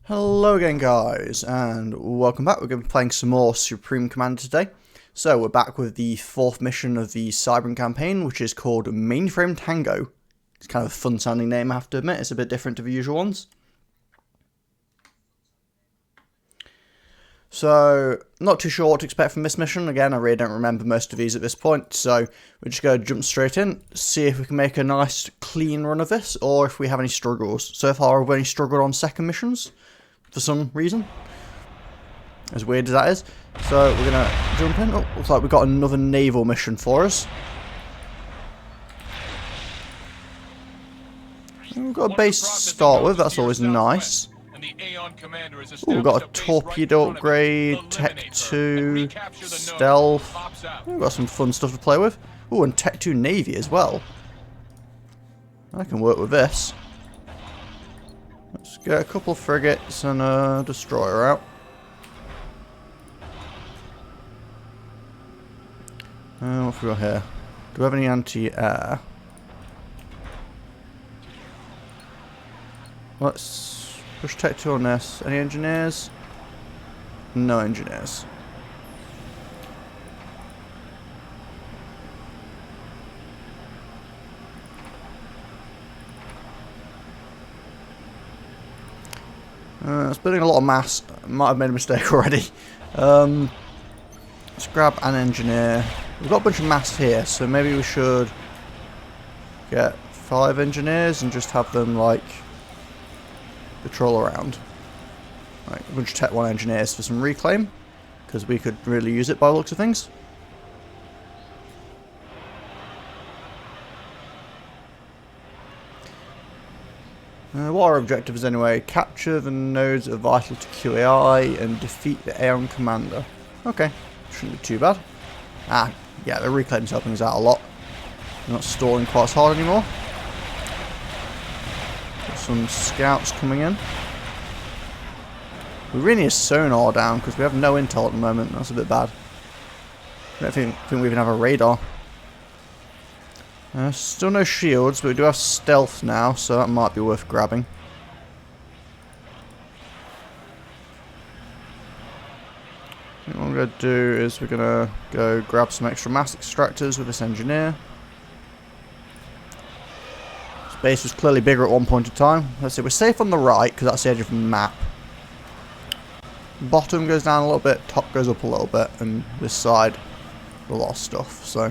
Hello again guys, and welcome back. We're going to be playing some more Supreme Commander today. So we're back with the fourth mission of the Cybran campaign, which is called Mainframe Tango. It's kind of a fun sounding name, I have to admit. It's a bit different to the usual ones. So, not too sure what to expect from this mission. Again, I really don't remember most of these at this point, so we're just going to jump straight in, see if we can make a nice clean run of this, or if we have any struggles. So far I've only struggled on second missions, for some reason, as weird as that is. So we're going to jump in. Oh, looks like we've got another naval mission for us. We've got a base to start with, that's always nice. Ooh, we've got a torpedo upgrade, Tech 2, stealth. We've got some fun stuff to play with. Ooh, and Tech 2 Navy as well. I can work with this. Let's get a couple of frigates and a destroyer out. What have we got here? Do we have any anti-air? Let's push Tech 2 on this. Any engineers? No engineers. It's building a lot of mass. Might have made a mistake already. Let's grab an engineer. We've got a bunch of mass here, so maybe we should get 5 engineers and just have them, like, patrol around. Right, a bunch of Tech 1 engineers for some reclaim, because we could really use it by the looks of things. What our objective is anyway, capture the nodes that are vital to QAI and defeat the Aeon Commander. Okay, shouldn't be too bad. Ah, yeah, the reclaim's helping us out a lot. We're not stalling quite as hard anymore. Got some scouts coming in. We really need a sonar down because we have no intel at the moment. That's a bit bad. I don't think we even have a radar. Still no shields, but we do have stealth now, so that might be worth grabbing. What I'm going to do is we're going to go grab some extra mass extractors with this engineer. This base was clearly bigger at one point in time. Let's see, we're safe on the right because that's the edge of the map. Bottom goes down a little bit, top goes up a little bit, and this side a lot of stuff, so...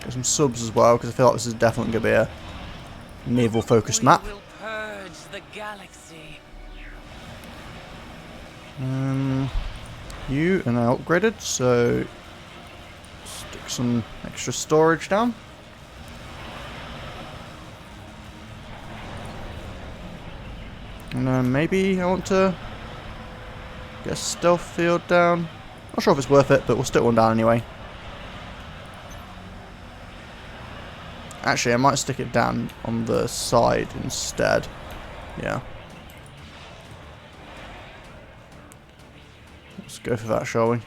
Get some subs as well, because I feel like this is definitely going to be a naval-focused map. You are now upgraded, so stick some extra storage down. And then maybe I want to get a stealth field down. Not sure if it's worth it, but we'll stick one down anyway. Actually, I might stick it down on the side instead. Yeah. Let's go for that, shall we?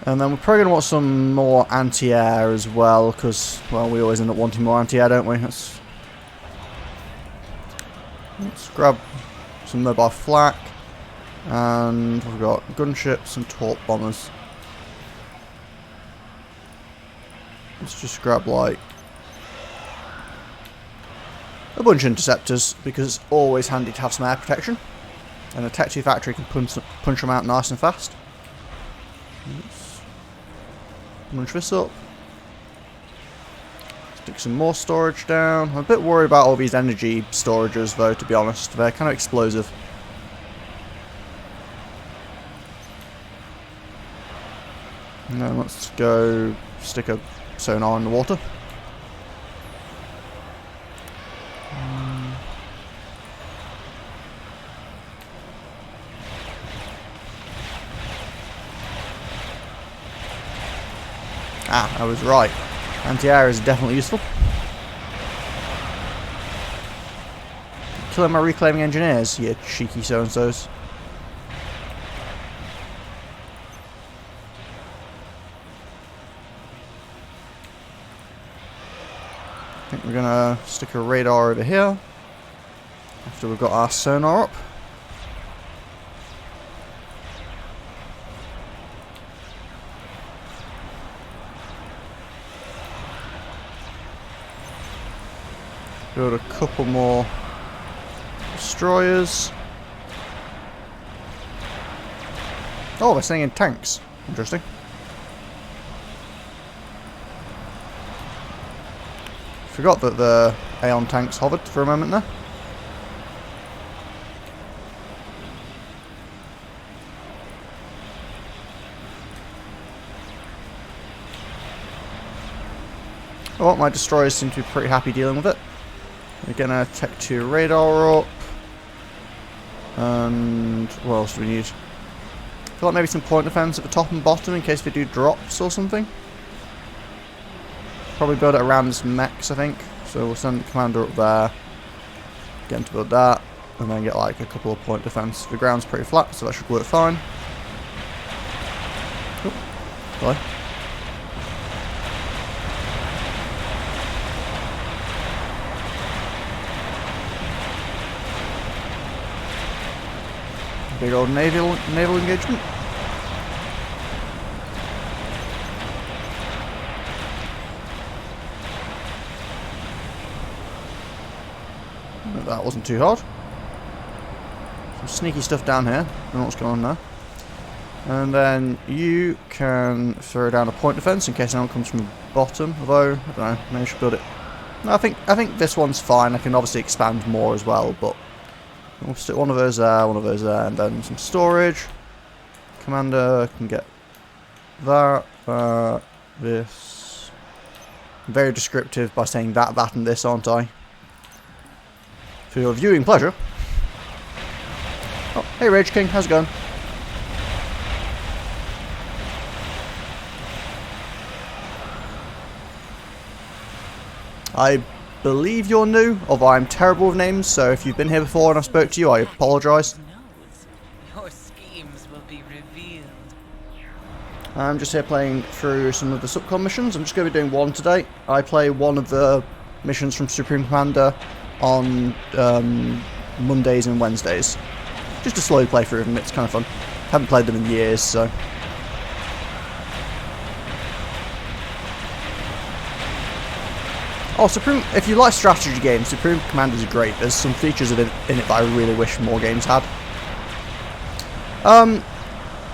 And then we're probably going to want some more anti-air as well, because, well, we always end up wanting more anti-air, don't we? Let's grab some mobile flak, and we've got gunships and torp bombers. Let's just grab, like, a bunch of interceptors, because it's always handy to have some air protection. And the Tech 2 factory can punch them out nice and fast. Let's munch this up. Stick some more storage down. I'm a bit worried about all these energy storages, though, to be honest. They're kind of explosive. And then let's go stick a sonar in the water. Ah, I was right. Anti-air is definitely useful. Killing my reclaiming engineers, you cheeky so-and-sos. think we're gonna stick a radar over here after we've got our sonar up. Build a couple more destroyers. Oh, they're staying in tanks. Interesting. Forgot that the Aeon tanks hovered for a moment there. Oh, my destroyers seem to be pretty happy dealing with it. We're gonna Tech 2 radar up. And what else do we need? I feel like maybe some point defense at the top and bottom in case they do drops or something. Probably build it around this mechs, I think. So we'll send the commander up there. Get him to build that. And then get like a couple of point defense. The ground's pretty flat, so that should work fine. Oh, hello. Big old naval engagement. That wasn't too hard. Some sneaky stuff down here. I don't know what's going on there. And then you can throw down a point defense in case anyone comes from the bottom. Although, I don't know, maybe I should build it. No, I think this one's fine. I can obviously expand more as well, but we'll stick one of those there, and then some storage. Commander can get that, this. I'm very descriptive by saying that, and this, aren't I? For your viewing pleasure. Oh, hey Rage King, how's it going? I believe you're new, although I'm terrible with names, so if you've been here before and I spoke to you, I apologise. Your schemes will be revealed. I'm just here playing through some of the subcom missions. I'm just going to be doing one today. I play one of the missions from Supreme Commander on Mondays and Wednesdays. Just a slow play through them, it's kind of fun. Haven't played them in years, so... Oh, if you like strategy games, Supreme Commander's great. There's some features in it that I really wish more games had.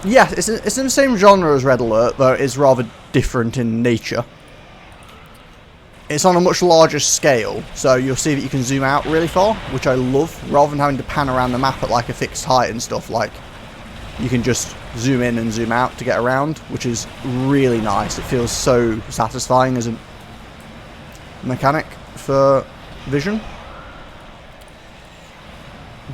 Yeah, it's in the same genre as Red Alert, though it's rather different in nature. It's on a much larger scale, so you'll see that you can zoom out really far, which I love, rather than having to pan around the map at like a fixed height and stuff. Like, you can just zoom in and zoom out to get around, which is really nice. It feels so satisfying as a mechanic for vision.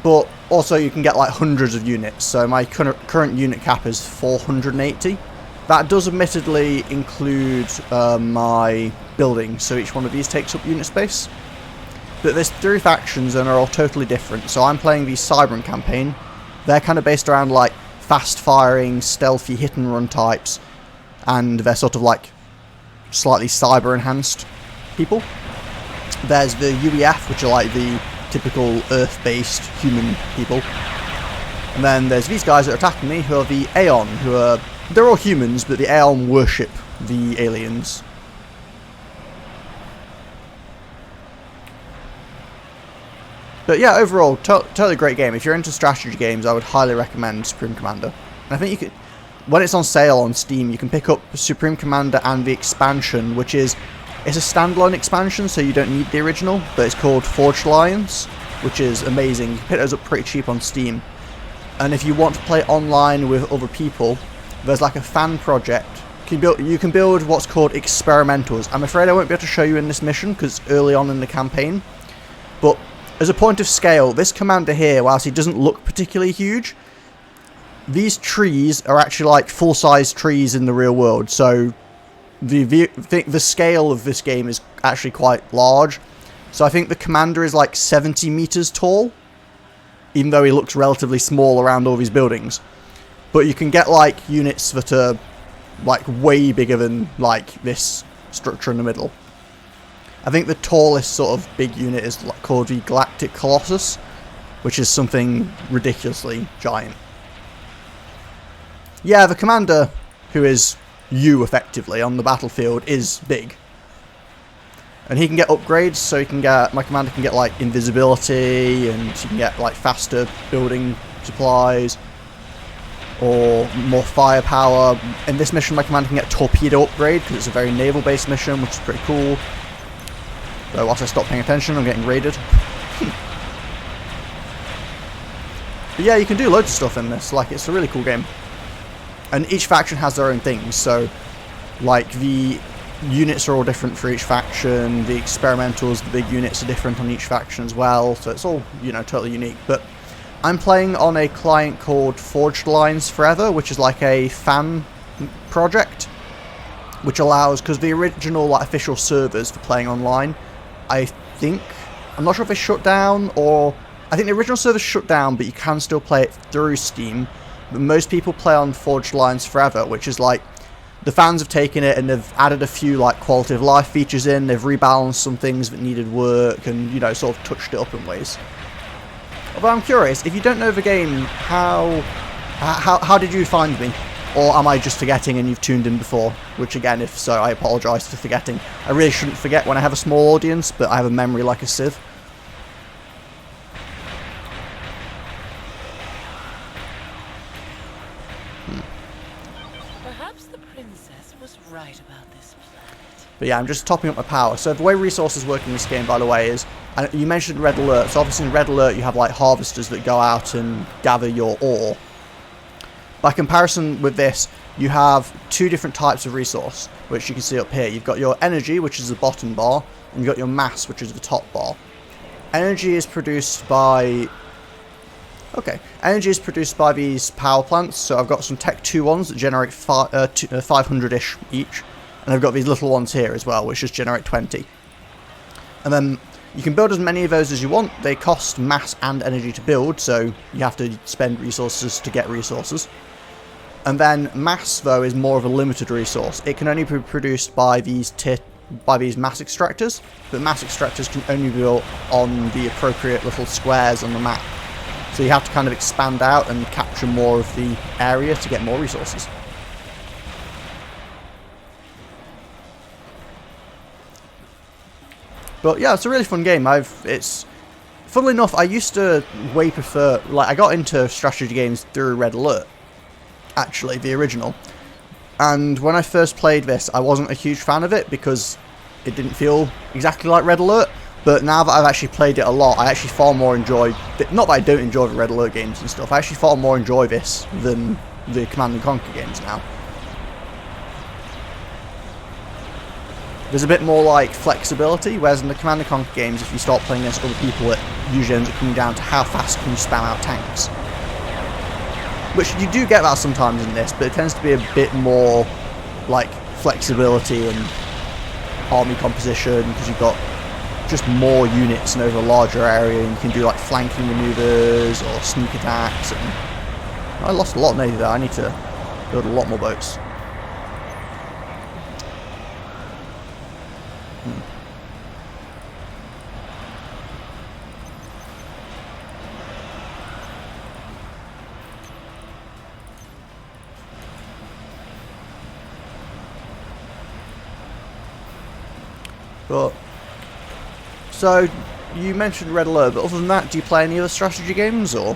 But also you can get like hundreds of units, so my current unit cap is 480. That does admittedly include my building, so each one of these takes up unit space. But there's 3 factions and are all totally different. So I'm playing the Cybran campaign. They're kind of based around like fast firing, stealthy hit and run types, and they're sort of like slightly cyber enhanced people. There's the UEF, which are like the typical Earth-based human people. And then there's these guys that are attacking me, who are the Aeon, who are... They're all humans, but the Aeon worship the aliens. But yeah, overall, totally great game. If you're into strategy games, I would highly recommend Supreme Commander. And I think you could... When it's on sale on Steam, you can pick up Supreme Commander and the expansion, which is... It's a standalone expansion, so you don't need the original, but it's called Forged Alliance, which is amazing. You can pick those up pretty cheap on Steam. And if you want to play online with other people, there's like a fan project. You can build what's called experimentals. I'm afraid I won't be able to show you in this mission, because it's early on in the campaign. But as a point of scale, this commander here, whilst he doesn't look particularly huge, these trees are actually like full-size trees in the real world, so... The scale of this game is actually quite large. So I think the commander is like 70 meters tall, even though he looks relatively small around all these buildings. But you can get like units that are like way bigger than like this structure in the middle. I think the tallest sort of big unit is called the Galactic Colossus, which is something ridiculously giant. Yeah, the commander, who is you effectively on the battlefield, is big. And he can get upgrades, so he can get, my commander can get like invisibility, and he can get like faster building supplies, or more firepower. In this mission my commander can get torpedo upgrade, because it's a very naval based mission, which is pretty cool. So whilst I stop paying attention, I'm getting raided. But yeah, you can do loads of stuff in this, like it's a really cool game. And each faction has their own things, so like the units are all different for each faction, the experimentals, the big units are different on each faction as well, so it's all, you know, totally unique. But I'm playing on a client called Forged Lines Forever, which is like a fan project, which allows, because the original like official servers for playing online, I think, I'm not sure if they shut down, or I think the original servers shut down, but you can still play it through Steam. But most people play on Forged Lines Forever, which is like, the fans have taken it and they've added a few like quality of life features in, they've rebalanced some things that needed work, and, you know, sort of touched it up in ways. Although I'm curious, if you don't know the game, how did you find me? Or am I just forgetting and you've tuned in before? Which again, if so, I apologise for forgetting. I really shouldn't forget when I have a small audience, but I have a memory like a sieve. Perhaps the princess was right about this planet. But yeah, I'm just topping up my power. So the way resources work in this game, by the way, is, and you mentioned Red Alert, so obviously in Red Alert you have like harvesters that go out and gather your ore. By comparison with this, you have two different types of resource, which you can see up here. You've got your energy, which is the bottom bar, and you've got your mass, which is the top bar. Energy is produced by... Okay, energy is produced by these power plants, so I've got some Tech 2 ones that generate 500-ish each, and I've got these little ones here as well, which just generate 20. And then you can build as many of those as you want. They cost mass and energy to build, so you have to spend resources to get resources. And then mass, though, is more of a limited resource. It can only be produced by these mass extractors, but mass extractors can only be built on the appropriate little squares on the map. So you have to kind of expand out and capture more of the area to get more resources. But yeah, it's a really fun game. Funnily enough, I used to way prefer, like, I got into strategy games through Red Alert, actually, the original. And when I first played this, I wasn't a huge fan of it because it didn't feel exactly like Red Alert. But now that I've actually played it a lot, I actually far more enjoy, not that I don't enjoy the Red Alert games and stuff, I actually far more enjoy this than the Command & Conquer games now. There's a bit more like flexibility, whereas in the Command & Conquer games, if you start playing against other people, it usually ends up coming down to how fast can you spam out tanks. Which you do get that sometimes in this, but it tends to be a bit more like flexibility and army composition, because you've got just more units and over a larger area, and you can do like flanking maneuvers or sneak attacks. And I lost a lot of navy there. I need to build a lot more boats. So, you mentioned Red Alert, but other than that, do you play any other strategy games, or?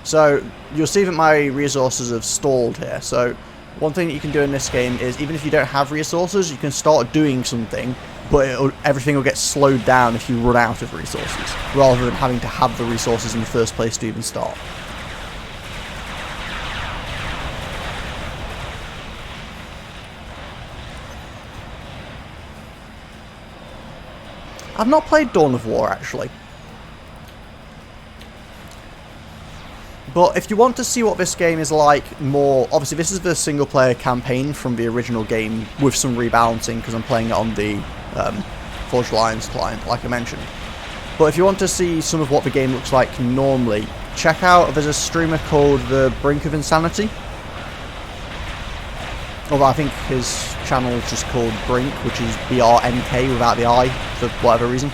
So, you'll see that my resources have stalled here. So, one thing that you can do in this game is, even if you don't have resources, you can start doing something, but everything will get slowed down if you run out of resources, rather than having to have the resources in the first place to even start. I've not played Dawn of War, actually. But if you want to see what this game is like more... Obviously, this is the single-player campaign from the original game with some rebalancing, because I'm playing it on the Forged Lines client, like I mentioned. But if you want to see some of what the game looks like normally, check out, there's a streamer called The Brink of Insanity. Although I think his channel is just called Brink, which is BRNK without the I, for whatever reason.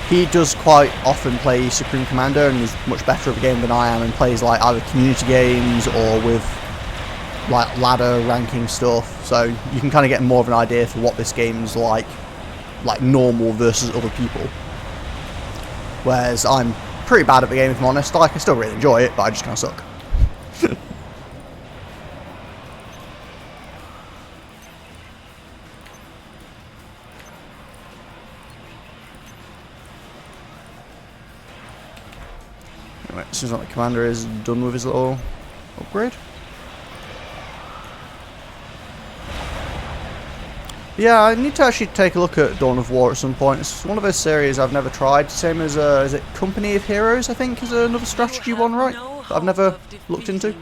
He does quite often play Supreme Commander and is much better at the game than I am, and plays like either community games or with like ladder ranking stuff. So you can kind of get more of an idea for what this game's like normal versus other people. Whereas I'm pretty bad at the game, if I'm honest. Like, I still really enjoy it, but I just kind of suck. Anyway, it seems like the commander is done with his little upgrade. Yeah, I need to actually take a look at Dawn of War at some point. It's one of those series I've never tried. Same as, is it Company of Heroes, I think, is another strategy one, right? That I've never looked into.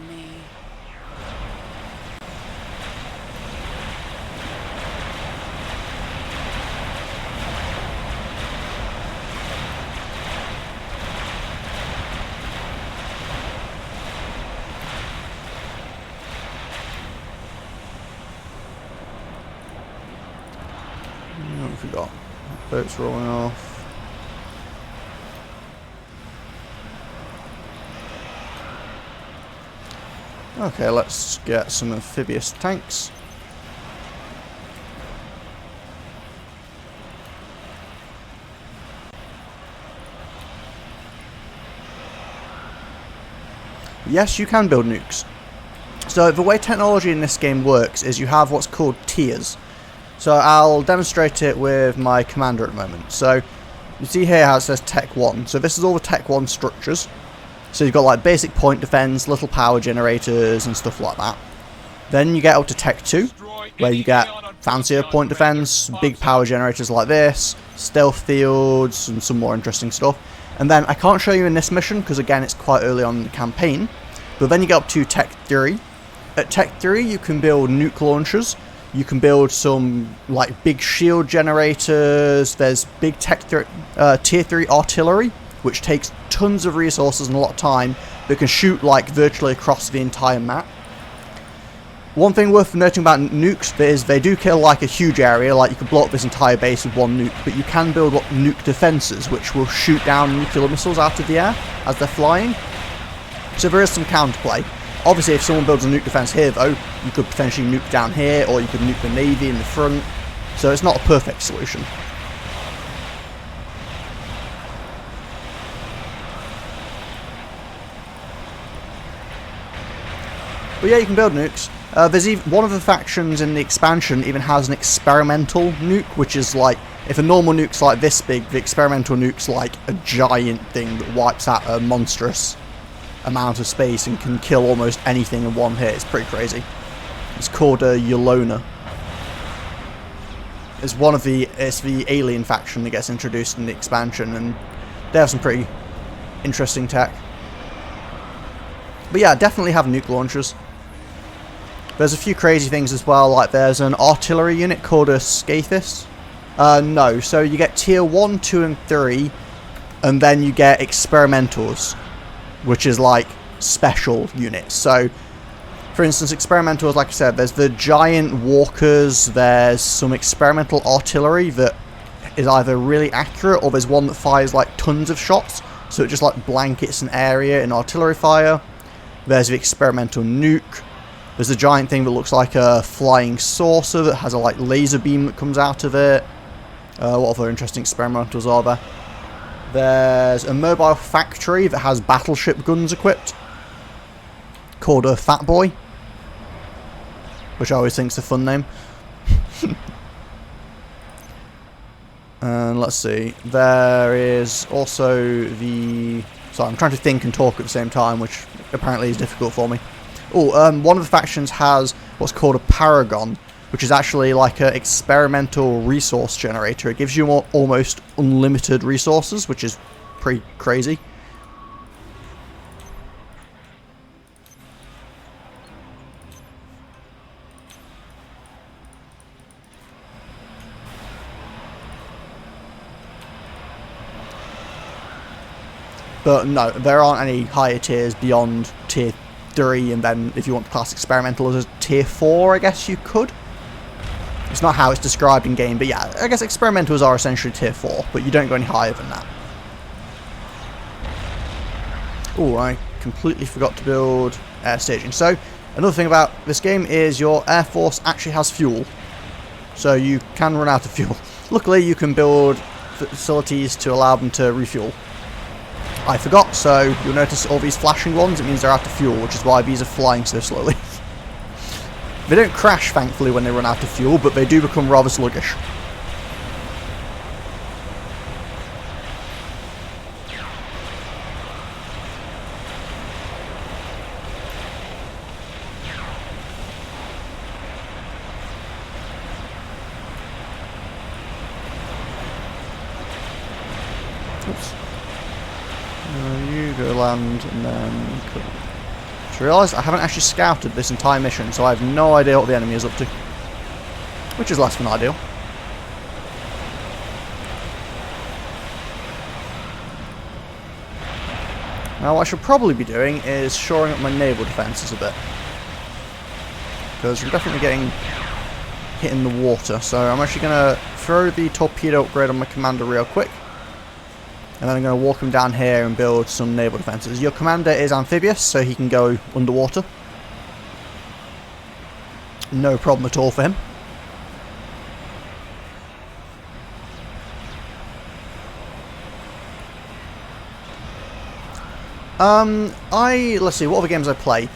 What have we got? Boats rolling off. Okay, let's get some amphibious tanks. Yes, you can build nukes. So the way technology in this game works is you have what's called tiers. So I'll demonstrate it with my commander at the moment. So you see here how it says Tech 1. So this is all the Tech 1 structures. So you've got like basic point defense, little power generators and stuff like that. Then you get up to Tech 2, where you get fancier point defense, big power generators like this, stealth fields and some more interesting stuff. And then I can't show you in this mission because again it's quite early on in the campaign. But then you get up to Tech 3. At Tech 3 you can build nuke launchers. You can build some like big shield generators. There's big tier 3 artillery, which takes tons of resources and a lot of time, but can shoot like virtually across the entire map. One thing worth noting about nukes is they do kill like a huge area, like you can blow up this entire base with one nuke, but you can build up nuke defenses, which will shoot down nuclear missiles out of the air as they're flying. So there is some counterplay. Obviously, if someone builds a nuke defense here, though, you could potentially nuke down here, or you could nuke the navy in the front. So it's not a perfect solution. But yeah, you can build nukes. There's even one of the factions in the expansion even has an experimental nuke, which is like, if a normal nuke's like this big, the experimental nuke's like a giant thing that wipes out a monstrous amount of space and can kill almost anything in one hit. It's pretty crazy. It's called Yolona. It's the alien faction that gets introduced in the expansion, and they have some pretty interesting tech. But yeah, definitely have nuke launchers. There's a few crazy things as well, like there's an artillery unit called a Scathis. No, so you get tier 1, 2 and 3, and then you get experimentals, which is like special units. So for instance, experimentals, like I said, there's the giant walkers, there's some experimental artillery that is either really accurate or there's one that fires like tons of shots, so it just like blankets an area in artillery fire. There's the experimental nuke. There's a giant thing that looks like a flying saucer that has a like laser beam that comes out of it. What other interesting experimentals are there? There's a mobile factory that has battleship guns equipped, called a Fat Boy, which I always think is a fun name. And let's see, there is also the... Sorry, I'm trying to think and talk at the same time, which apparently is difficult for me. Oh, one of the factions has what's called a Paragon, which is actually like an experimental resource generator. It gives you almost unlimited resources, which is pretty crazy. But no, there aren't any higher tiers beyond tier 3, and then if you want to class experimental as a tier 4, I guess you could. It's not how it's described in game, but yeah, I guess experimentals are essentially tier 4, but you don't go any higher than that. Oh, I completely forgot to build air staging. So, another thing about this game is your Air Force actually has fuel. So you can run out of fuel. Luckily, you can build facilities to allow them to refuel. I forgot, so you'll notice all these flashing ones, it means they're out of fuel, which is why these are flying so slowly. They don't crash, thankfully, when they run out of fuel, but they do become rather sluggish. Oops. You go land and then... Just realised I haven't actually scouted this entire mission, so I have no idea what the enemy is up to. Which is less than ideal. Now what I should probably be doing is shoring up my naval defences a bit. Because I'm definitely getting hit in the water, so I'm actually going to throw the torpedo upgrade on my commander real quick. And then I'm going to walk him down here and build some naval defences. Your commander is amphibious, so he can go underwater. No problem at all for him. Let's see, what other games I play?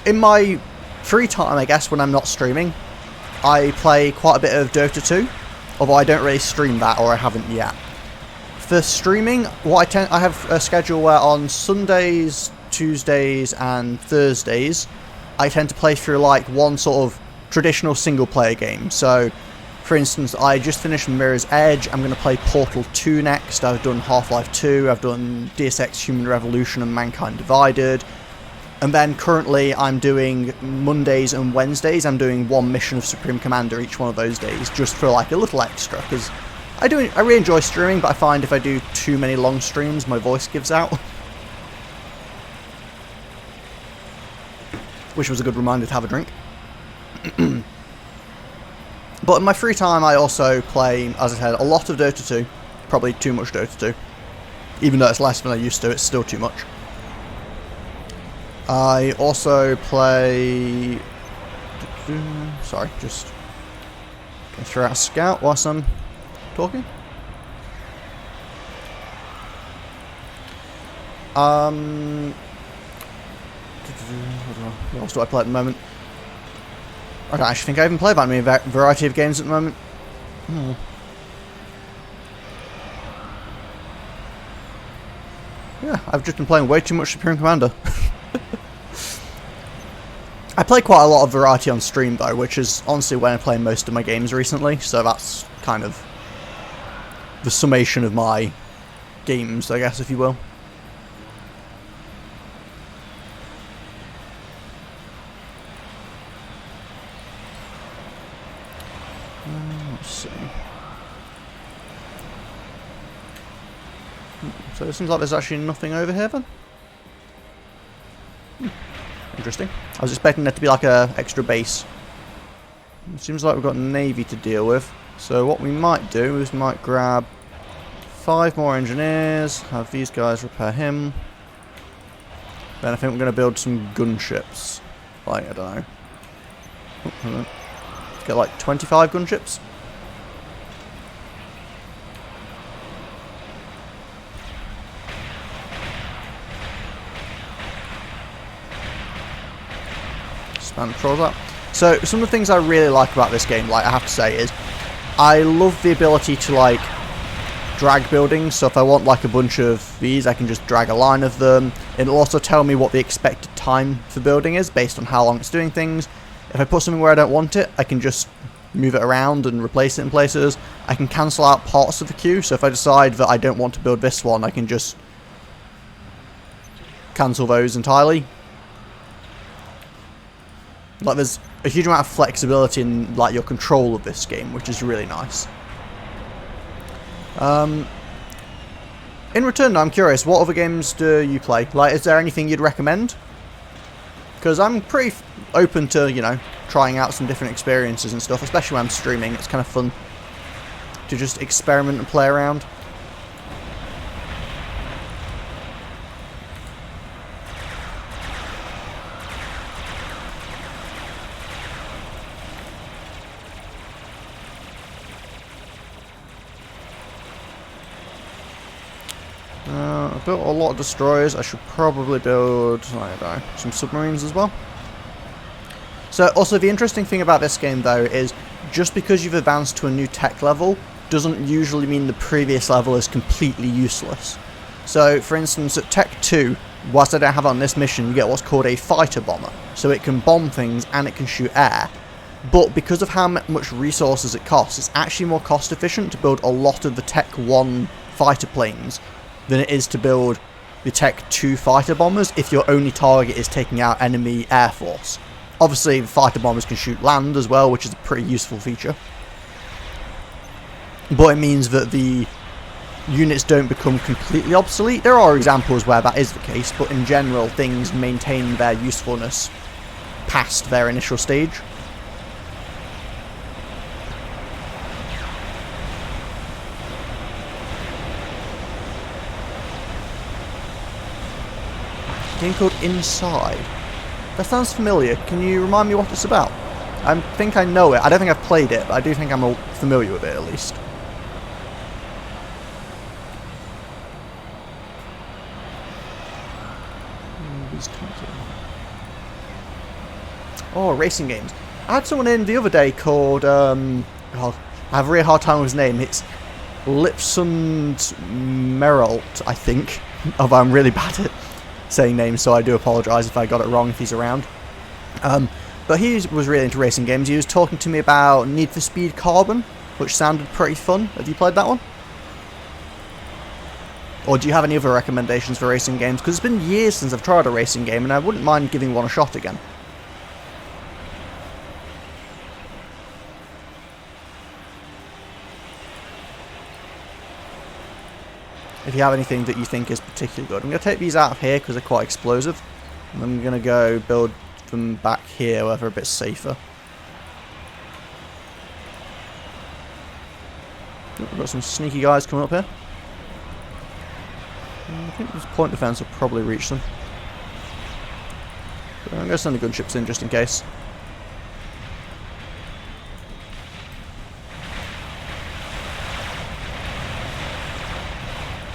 In my free time, I guess, when I'm not streaming, I play quite a bit of Dota 2. Although I don't really stream that, or I haven't yet. For streaming, I have a schedule where on Sundays, Tuesdays and Thursdays I tend to play through like one sort of traditional single player game. So for instance, I just finished Mirror's Edge, I'm going to play Portal 2 next, I've done Half-Life 2, I've done Deus Ex Human Revolution and Mankind Divided, and then currently I'm doing Mondays and Wednesdays, I'm doing one mission of Supreme Commander each one of those days, just for like a little extra, because I really enjoy streaming, but I find if I do too many long streams, my voice gives out. Which was a good reminder to have a drink. But in my free time, I also play, as I said, a lot of Dota 2. Probably too much Dota 2. Even though it's less than I used to, it's still too much. I also play... Sorry, just... Gonna throw out a scout whilst I'm talking. What else do I play at the moment? I don't actually think I even play that many variety of games at the moment. Yeah, I've just been playing way too much Supreme Commander. I play quite a lot of variety on stream though, which is honestly when I play most of my games recently, so that's kind of the summation of my games, I guess, if you will. Let's see. So it seems like there's actually nothing over here then. Interesting. I was expecting there to be like a extra base. It seems like we've got Navy to deal with. So what we might do is we might grab 5 more engineers, have these guys repair him. Then I think we're going to build some gunships. Like, I don't know. Oh, hold on. Get like 25 gunships. Span patrols up. So some of the things I really like about this game, like I have to say, is I love the ability to like drag buildings. So if I want like a bunch of these, I can just drag a line of them. It'll also tell me what the expected time for building is based on how long it's doing things. If I put something where I don't want it, I can just move it around and replace it in places. I can cancel out parts of the queue, so if I decide that I don't want to build this one, I can just cancel those entirely. Like, there's a huge amount of flexibility in like your control of this game, which is really nice. In return, I'm curious, what other games do you play? Like, is there anything you'd recommend? Because I'm pretty open to, you know, trying out some different experiences and stuff, especially when I'm streaming. It's kind of fun to just experiment and play around. I built a lot of destroyers. I should probably build, I don't know, some submarines as well. So also the interesting thing about this game though is just because you've advanced to a new tech level doesn't usually mean the previous level is completely useless. So for instance at Tech 2, whilst I don't have it on this mission, you get what's called a fighter bomber. So it can bomb things and it can shoot air. But because of how much resources it costs, it's actually more cost efficient to build a lot of the Tech 1 fighter planes than it is to build the Tech 2 fighter bombers if your only target is taking out enemy air force. Obviously, the fighter bombers can shoot land as well, which is a pretty useful feature. But it means that the units don't become completely obsolete. There are examples where that is the case, but in general, things maintain their usefulness past their initial stage. Game called Inside. That sounds familiar. Can you remind me what it's about? I think I know it. I don't think I've played it, but I do think I'm familiar with it at least. Oh, racing games. I had someone in the other day called, oh, I have a really hard time with his name. It's Lipsund Meralt, I think. Although I'm really bad at saying names, so I do apologise if I got it wrong if he's around. But he was really into racing games. He was talking to me about Need for Speed Carbon, which sounded pretty fun. Have you played that one? Or do you have any other recommendations for racing games? Because it's been years since I've tried a racing game, and I wouldn't mind giving one a shot again. If you have anything that you think is particularly good. I'm going to take these out of here because they're quite explosive. And I'm going to go build them back here where they're a bit safer. Oh, we've got some sneaky guys coming up here. I think this point defense will probably reach them. But I'm going to send the gunships in just in case.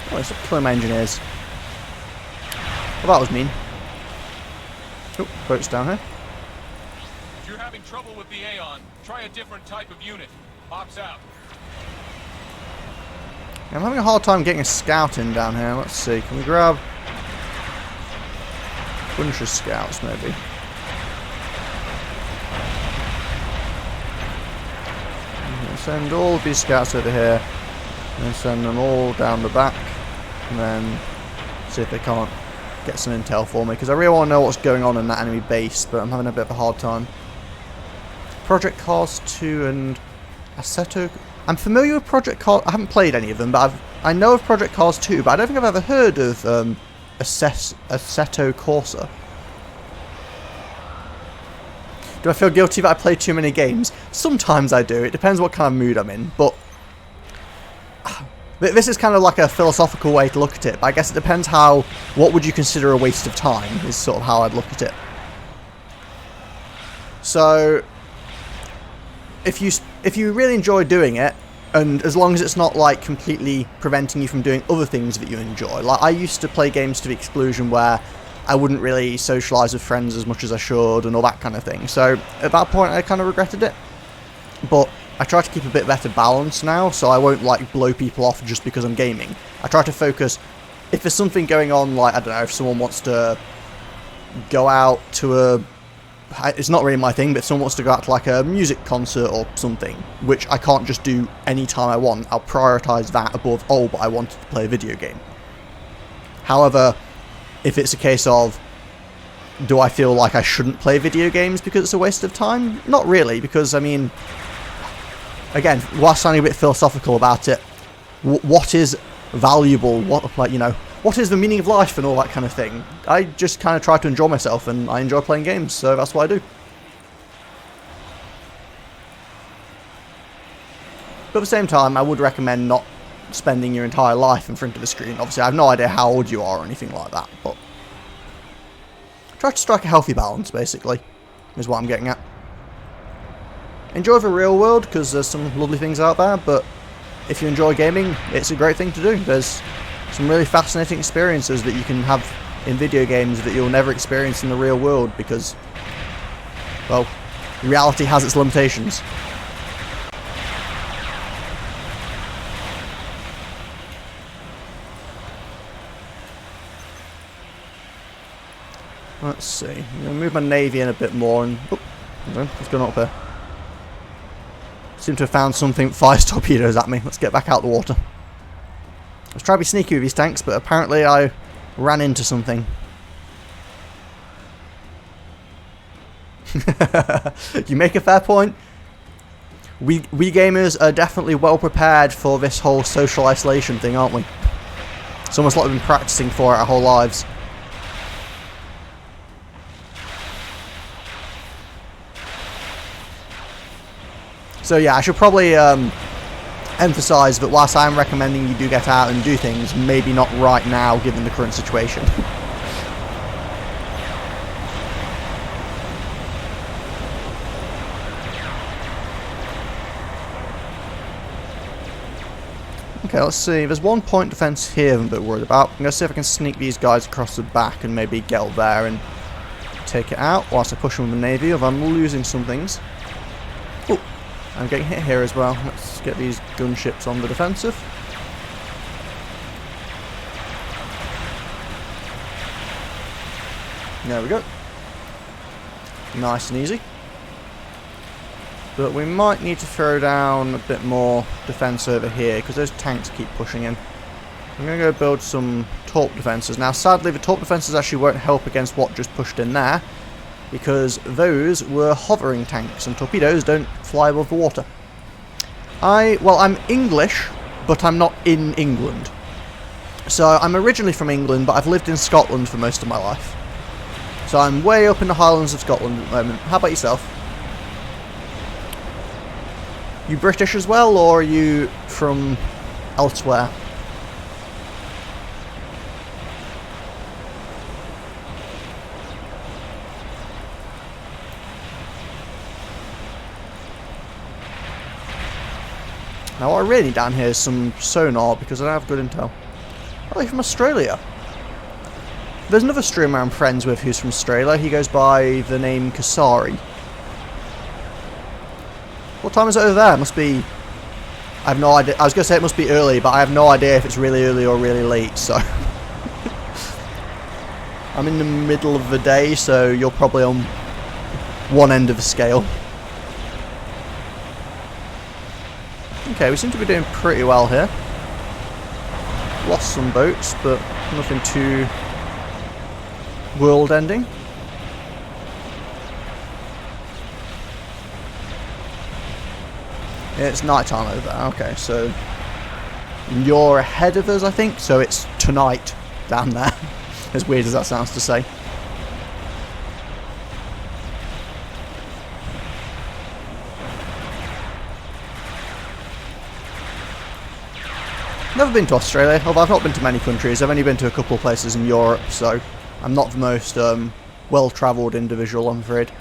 Oh, stop killing my engineers. Well, that was mean. Oh, boat's down here. If you're having trouble with the Aeon, try a different type of unit. Ops out. I'm having a hard time getting a scout in down here. Let's see. Can we grab a bunch of scouts, maybe? I'm going to send all of these scouts over here. And send them all down the back. And then see if they can't get some intel for me. Because I really want to know what's going on in that enemy base. But I'm having a bit of a hard time. Project Cars 2 and Assetto. I'm familiar with Project Cars. I haven't played any of them, but I know of Project Cars 2, but I don't think I've ever heard of Assetto Corsa. Do I feel guilty that I play too many games? Sometimes I do. It depends what kind of mood I'm in. But this is kind of like a philosophical way to look at it. But I guess it depends what would you consider a waste of time is sort of how I'd look at it. So if you really enjoy doing it, and as long as it's not like completely preventing you from doing other things that you enjoy. Like I used to play games to the exclusion where I wouldn't really socialise with friends as much as I should and all that kind of thing. So at that point I kind of regretted it. But I try to keep a bit better balance now, so I won't like blow people off just because I'm gaming. I try to focus, if there's something going on, like, I don't know, if someone wants to go out to it's not really my thing, but if someone wants to go out to like a music concert or something, which I can't just do anytime I want, I'll prioritise that above, oh, but I wanted to play a video game. However, if it's a case of, do I feel like I shouldn't play video games because it's a waste of time? Not really, because, I mean, again, while sounding a bit philosophical about it, what is valuable, what is the meaning of life and all that kind of thing. I just kind of try to enjoy myself, and I enjoy playing games, so that's what I do. But at the same time, I would recommend not spending your entire life in front of a screen. Obviously, I have no idea how old you are or anything like that, but try to strike a healthy balance, basically, is what I'm getting at. Enjoy the real world, because there's some lovely things out there, but if you enjoy gaming, it's a great thing to do. There's some really fascinating experiences that you can have in video games that you'll never experience in the real world, because, well, reality has its limitations. Let's see. I'm going to move my navy in a bit more, and what's going on up here? Seem to have found something. Fires torpedoes at me. Let's get back out the water. I was trying to be sneaky with these tanks, but apparently I ran into something. You make a fair point. We gamers are definitely well prepared for this whole social isolation thing, aren't we? It's almost like we've been practicing for it our whole lives. So yeah, I should probably emphasise that whilst I'm recommending you do get out and do things, maybe not right now given the current situation. Okay, let's see. There's 1 point defence here I'm a bit worried about. I'm going to see if I can sneak these guys across the back and maybe get up there and take it out whilst I push them with the navy, if I'm losing some things. Oh, I'm getting hit here as well. Let's get these gunships on the defensive. There we go. Nice and easy. But we might need to throw down a bit more defence over here, because those tanks keep pushing in. I'm going to go build some torp defences. Now sadly the torp defences actually won't help against what just pushed in there, because those were hovering tanks and torpedoes don't fly above the water. Well, I'm English, but I'm not in England. So I'm originally from England, but I've lived in Scotland for most of my life. So I'm way up in the Highlands of Scotland at the moment. How about yourself? You British as well, or are you from elsewhere? Now what I really need down here is some sonar, because I don't have good intel. Oh, you're from Australia. There's another streamer I'm friends with who's from Australia. He goes by the name Kasari. What time is it over there? It must be... I have no idea. I was going to say it must be early, but I have no idea if it's really early or really late, so... I'm in the middle of the day, so you're probably on one end of the scale. Okay, we seem to be doing pretty well here. Lost some boats, but nothing too world-ending. It's night time over there. Okay, so you're ahead of us, I think, so it's tonight down there. As weird as that sounds to say. Never been to Australia, although I've not been to many countries. I've only been to a couple of places in Europe, so I'm not the most well-travelled individual, I'm afraid.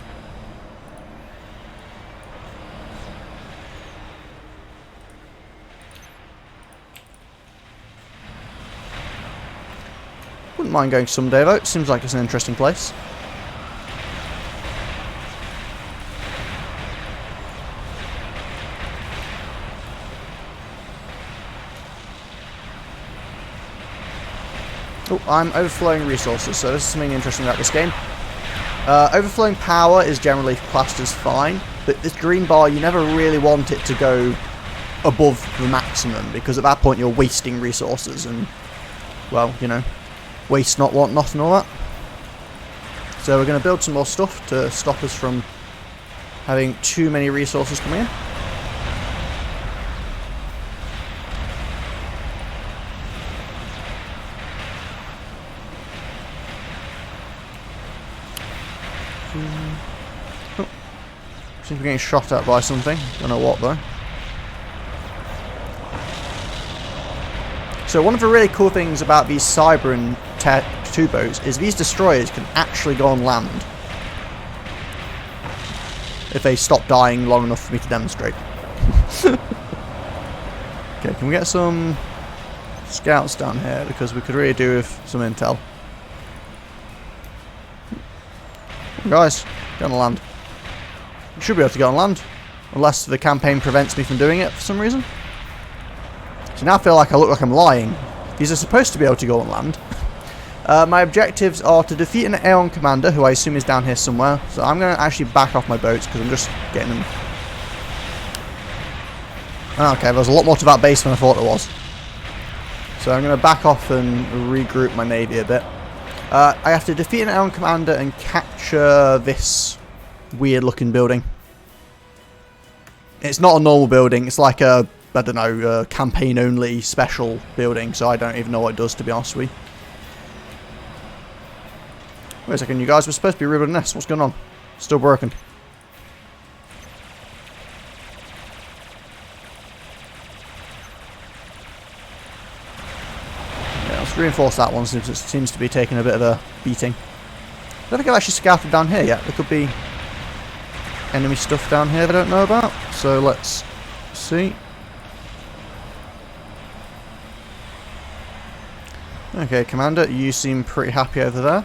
Wouldn't mind going someday though, it seems like it's an interesting place. Oh, I'm overflowing resources, so this is something interesting about this game. Overflowing power is generally classed as fine, but this green bar, you never really want it to go above the maximum, because at that point you're wasting resources, and, well, you know, waste not, want not, and all that. So we're going to build some more stuff to stop us from having too many resources coming in. Seems we're getting shot at by something. Don't know what though. So one of the really cool things about these Cybran 2 boats is these destroyers can actually go on land. If they stop dying long enough for me to demonstrate. Okay, can we get some scouts down here? Because we could really do with some intel. Guys, get on land. You should be able to get on land. Unless the campaign prevents me from doing it for some reason. So now I feel like I look like I'm lying. These are supposed to be able to go on land. My objectives are to defeat an Aeon commander, who I assume is down here somewhere. So I'm going to actually back off my boats, because I'm just getting them. Okay, there's a lot more to that base than I thought there was. So I'm going to back off and regroup my navy a bit. I have to defeat an Aeon commander and capture this weird looking building. It's not a normal building, it's like a, I don't know, a campaign only special building, so I don't even know what it does, to be honest with you. Wait a second, you guys were supposed to be rebuilding this. What's going on? Still broken. Yeah, let's reinforce that one since it seems to be taking a bit of a beating. I don't think I've actually scouted down here yet. There could be enemy stuff down here that I don't know about. So let's see. Okay, Commander, you seem pretty happy over there.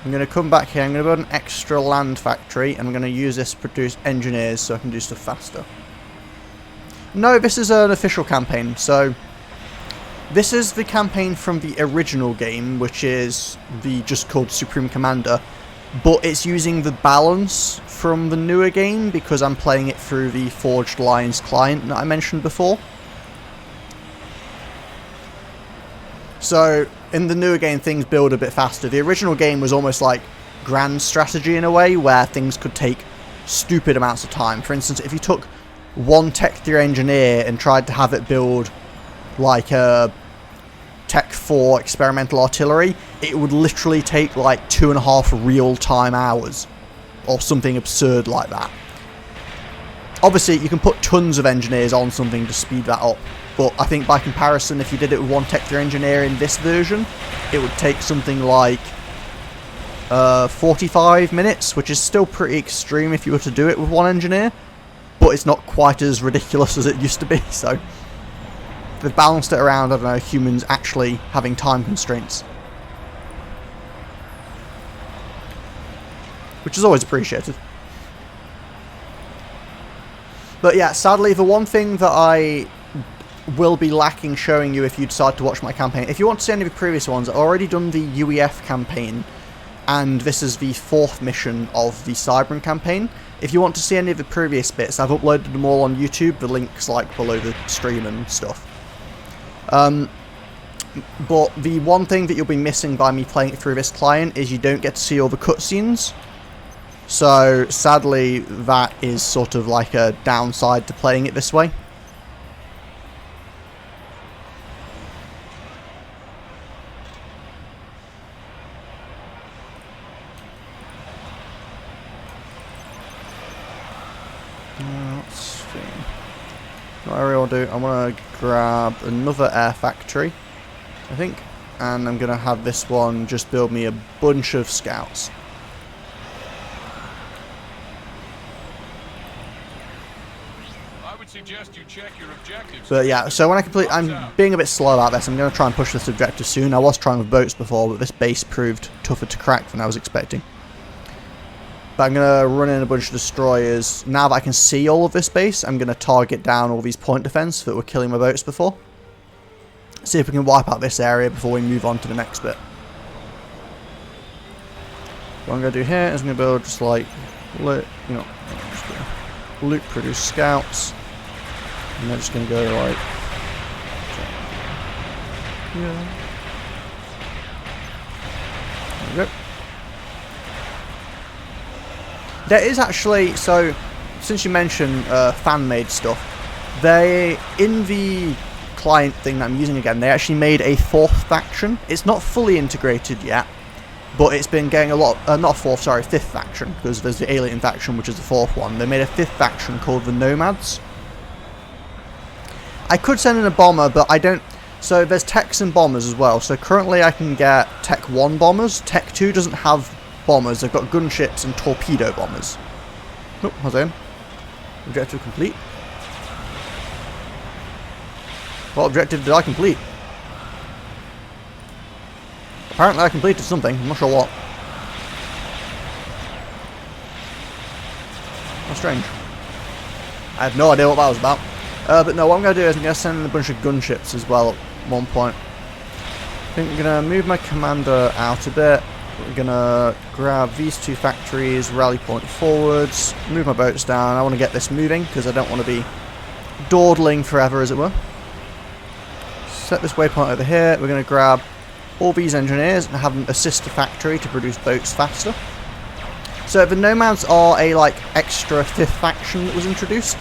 I'm going to come back here, I'm going to build an extra land factory, and I'm going to use this to produce engineers so I can do stuff faster. No, this is an official campaign, so this is the campaign from the original game, which is the just called Supreme Commander, but it's using the balance from the newer game because I'm playing it through the Forged Lines client that I mentioned before. So, in the newer game, things build a bit faster. The original game was almost like grand strategy in a way, where things could take stupid amounts of time. For instance, if you took one Tech 3 engineer and tried to have it build like a Tech 4 experimental artillery, it would literally take like 2.5 real-time hours, or something absurd like that. Obviously, you can put tons of engineers on something to speed that up. But I think by comparison, if you did it with one Tech 3 engineer in this version, it would take something like 45 minutes, which is still pretty extreme if you were to do it with one engineer. But it's not quite as ridiculous as it used to be, so they've balanced it around, I don't know, humans actually having time constraints. Which is always appreciated. But yeah, sadly, the one thing that I will be lacking showing you if you decide to watch my campaign. If you want to see any of the previous ones, I've already done the UEF campaign, and this is the 4th mission of the Cybran campaign. If you want to see any of the previous bits, I've uploaded them all on YouTube, the link's like below the stream and stuff. But the one thing that you'll be missing by me playing it through this client is you don't get to see all the cutscenes. So sadly, that is sort of like a downside to playing it this way. Let's see. What I really want to do, I want to grab another air factory, I think, and I'm going to have this one just build me a bunch of scouts. I would suggest you check your objectives. But yeah, so when I complete, I'm being a bit slow about this. I'm going to try and push this objective soon. I was trying with boats before, but this base proved tougher to crack than I was expecting. But I'm going to run in a bunch of destroyers. Now that I can see all of this base, I'm going to target down all these point defense that were killing my boats before. See if we can wipe out this area before we move on to the next bit. What I'm going to do here is I'm going to build just like, loot produce scouts. And they're just going to go like, yeah. There we go. There is actually, so since you mentioned fan-made stuff, they, in the client thing that I'm using again, they actually made a 4th faction. It's not fully integrated yet, but it's been getting a lot, not a fourth, sorry, fifth faction, because there's the alien faction, which is the fourth one. They made a fifth faction called the Nomads. I could send in a bomber, but I don't. So there's techs and bombers as well. So currently I can get Tech 1 bombers. Tech 2 doesn't have bombers. They've got gunships and torpedo bombers. Oh, how's that? Objective complete. What objective did I complete? Apparently I completed something. I'm not sure what. How strange. I have no idea what that was about. But no, what I'm going to do is I'm going to send in a bunch of gunships as well at one point. I think I'm going to move my commander out a bit. We're going to grab these two factories, rally point forwards, move my boats down. I want to get this moving because I don't want to be dawdling forever, as it were. Set this waypoint over here. We're going to grab all these engineers and have them assist the factory to produce boats faster. So the Nomads are a extra fifth faction that was introduced.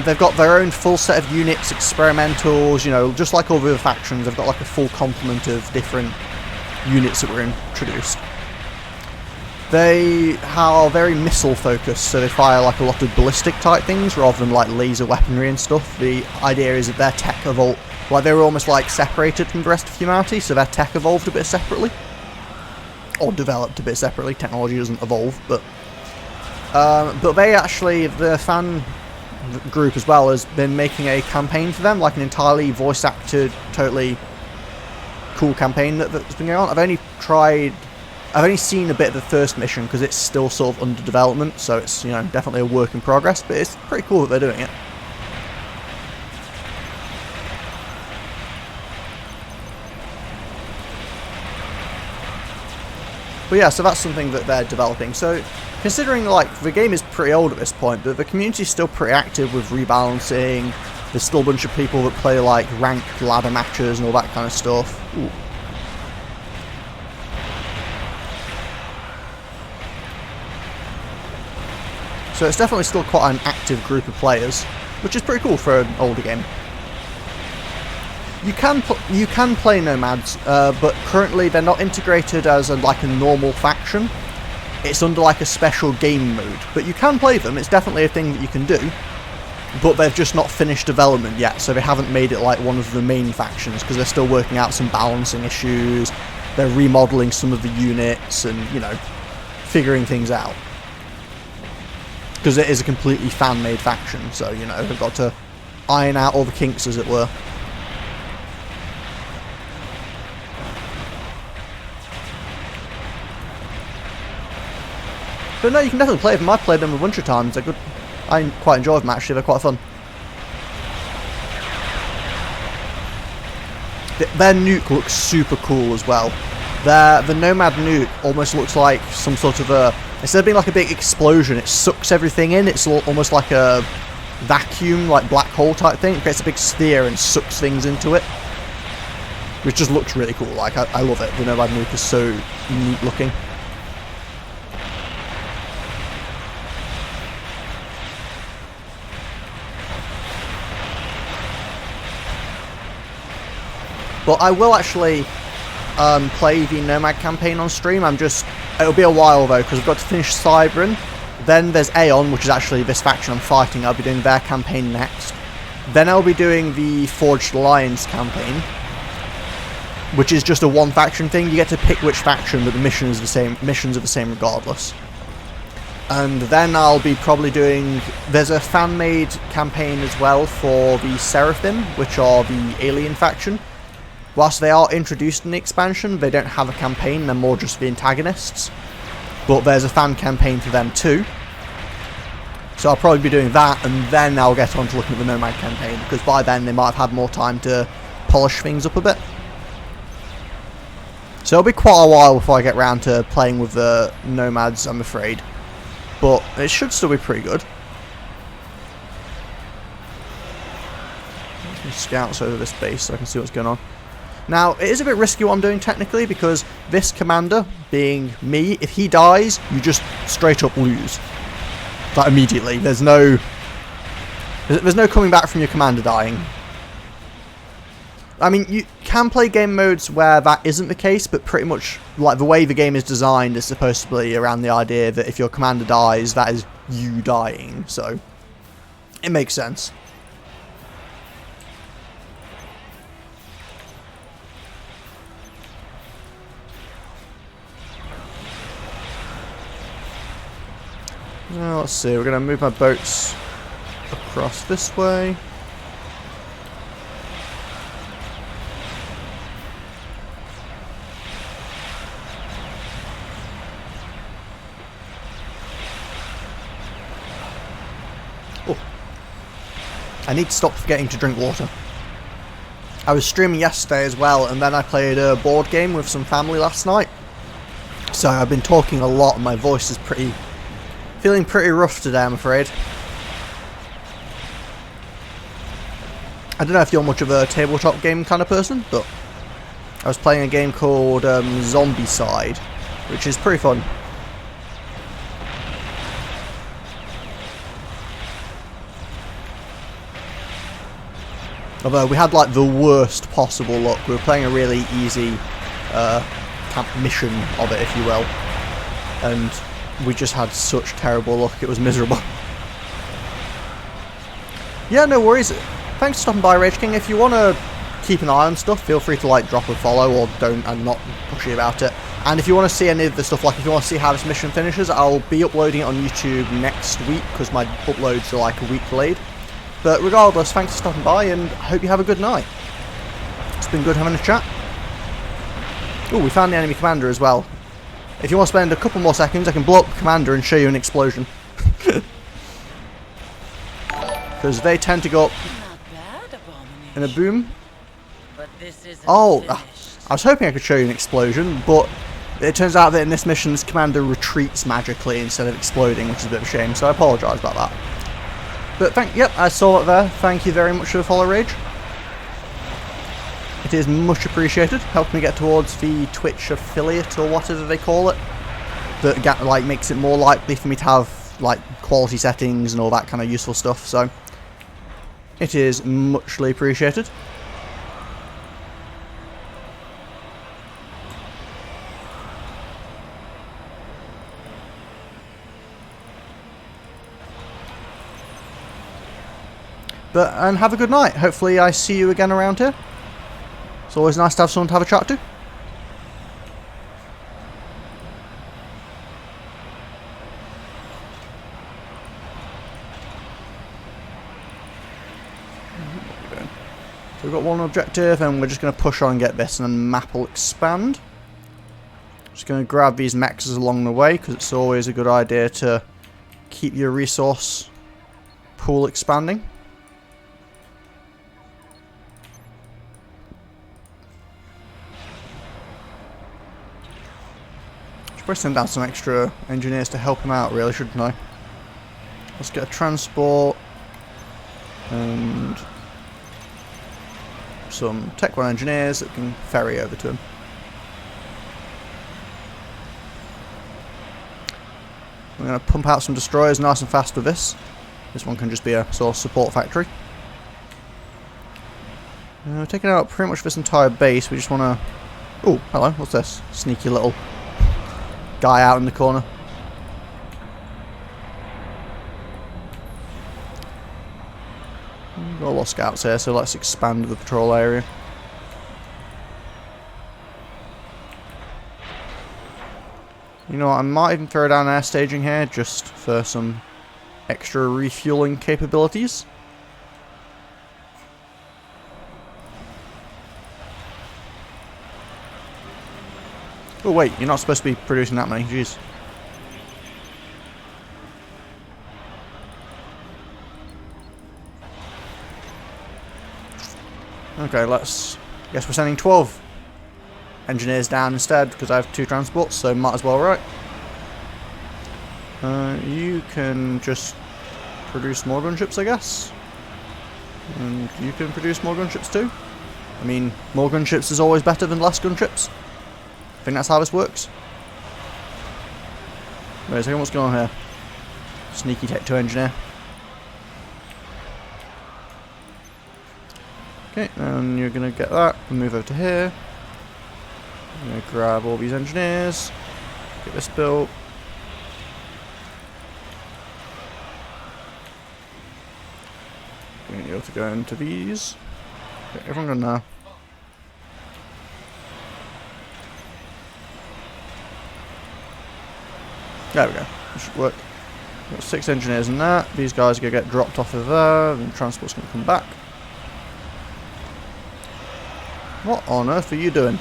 They've got their own full set of units, experimentals, you know, just like all the other factions. They've got like a full complement of different units that were introduced. They are very missile focused, so they fire like a lot of ballistic type things rather than like laser weaponry and stuff. The idea is that their tech evolved, like they were almost like separated from the rest of humanity, so their tech evolved a bit separately. Or developed a bit separately. Technology doesn't evolve, but they actually, the fan group as well has been making a campaign for them, like an entirely voice acted, totally cool campaign that's been going on. I've only seen a bit of the first mission because it's still sort of under development, so it's, you know, definitely a work in progress, but it's pretty cool that they're doing it. But yeah, so that's something that they're developing. So considering like the game is pretty old at this point, but the community's still pretty active with rebalancing. There's still a bunch of people that play like ranked ladder matches and all that kind of stuff. Ooh. So it's definitely still quite an active group of players, which is pretty cool for an older game. You can play Nomads, but currently they're not integrated as a normal faction. It's under like a special game mode, but you can play them. It's definitely a thing that you can do, but they've just not finished development yet, so they haven't made it like one of the main factions because they're still working out some balancing issues. They're remodeling some of the units and, you know, figuring things out. Because it is a completely fan-made faction, so, you know, they've got to iron out all the kinks, as it were. But no, you can definitely play them. I've played them a bunch of times. They're good. I quite enjoy them, actually. They're quite fun. Their nuke looks super cool as well. The Nomad nuke almost looks like some sort of a... Instead of being like a big explosion, it sucks everything in. It's almost like a vacuum, like black hole type thing. It creates a big sphere and sucks things into it. Which just looks really cool. Like, I love it. The Nomad nuke is so neat looking. But I will actually play the Nomad campaign on stream. It'll be a while though, because we've got to finish Cybran. Then there's Aeon, which is actually this faction I'm fighting. I'll be doing their campaign next. Then I'll be doing the Forged Alliance campaign, which is just a one faction thing. You get to pick which faction, but the missions are the same regardless. And then I'll be probably doing... There's a fan-made campaign as well for the Seraphim, which are the alien faction. Whilst they are introduced in the expansion, they don't have a campaign, they're more just the antagonists. But there's a fan campaign for them too. So I'll probably be doing that, and then I'll get on to looking at the Nomad campaign, because by then they might have had more time to polish things up a bit. So it'll be quite a while before I get round to playing with the Nomads, I'm afraid. But it should still be pretty good. Some scouts over this base so I can see what's going on. Now, it is a bit risky what I'm doing technically, because this commander, being me, if he dies, you just straight up lose. Like, immediately. There's no coming back from your commander dying. I mean, can play game modes where that isn't the case, but pretty much like the way the game is designed is supposed to be around the idea that if your commander dies, that is you dying, so it makes sense. Now, let's see, we're going to move my boats across this way. Oh. I need to stop forgetting to drink water. I was streaming yesterday as well, and then I played a board game with some family last night. So I've been talking a lot and my voice is feeling pretty rough today, I'm afraid. I don't know if you're much of a tabletop game kind of person, but I was playing a game called Zombicide, which is pretty fun. Although we had like the worst possible luck. We were playing a really easy camp mission of it, if you will, and we just had such terrible luck, it was miserable. Yeah, no worries. Thanks for stopping by, Rage King. If you want to keep an eye on stuff, feel free to like drop a follow or don't, and not pushy about it. And if you want to see any of the stuff, like if you want to see how this mission finishes, I'll be uploading it on YouTube next week because my uploads are like a week delayed. But regardless, thanks for stopping by and I hope you have a good night. It's been good having a chat. Oh, we found the enemy commander as well. If you want to spend a couple more seconds, I can blow up the commander and show you an explosion. Because they tend to go up in a boom. But this isn't Oh, finished. I was hoping I could show you an explosion, but it turns out that in this mission, this commander retreats magically instead of exploding, which is a bit of a shame, so I apologise about that. But yep, I saw it there. Thank you very much for the follow, Rage. It is much appreciated. Helped me get towards the Twitch affiliate or whatever they call it. That like makes it more likely for me to have like quality settings and all that kind of useful stuff. So it is muchly appreciated. And have a good night. Hopefully I see you again around here. It's always nice to have someone to have a chat to. So we've got one objective and we're just going to push on and get this, and then the map will expand. Just going to grab these mechs along the way because it's always a good idea to keep your resource pool expanding. Should send down some extra engineers to help him out, really, shouldn't I? Let's get a transport and some Tech 1 engineers that can ferry over to him. We're going to pump out some destroyers nice and fast with this. This one can just be a sort of support factory. We're taking out pretty much this entire base. We just want to... Oh, hello, what's this? Sneaky little guy out in the corner. Got a lot of scouts here, so let's expand the patrol area. You know what, I might even throw down air staging here just for some extra refueling capabilities. Oh wait, you're not supposed to be producing that many, jeez. Okay, guess we're sending 12 engineers down instead because I have 2 transports, so might as well, right? You can just produce more gunships, I guess. And you can produce more gunships too. I mean, more gunships is always better than less gunships. I think that's how this works. Wait a second, what's going on here? Sneaky Tech 2 engineer. Okay, and you're going to get that and move over to here. I'm going to grab all these engineers, get this built. Going to be able to go into these. Okay, everyone go now. There we go. This should work. Got 6 engineers in that. These guys are going to get dropped off of there, and transport's going to come back. What on earth are you doing?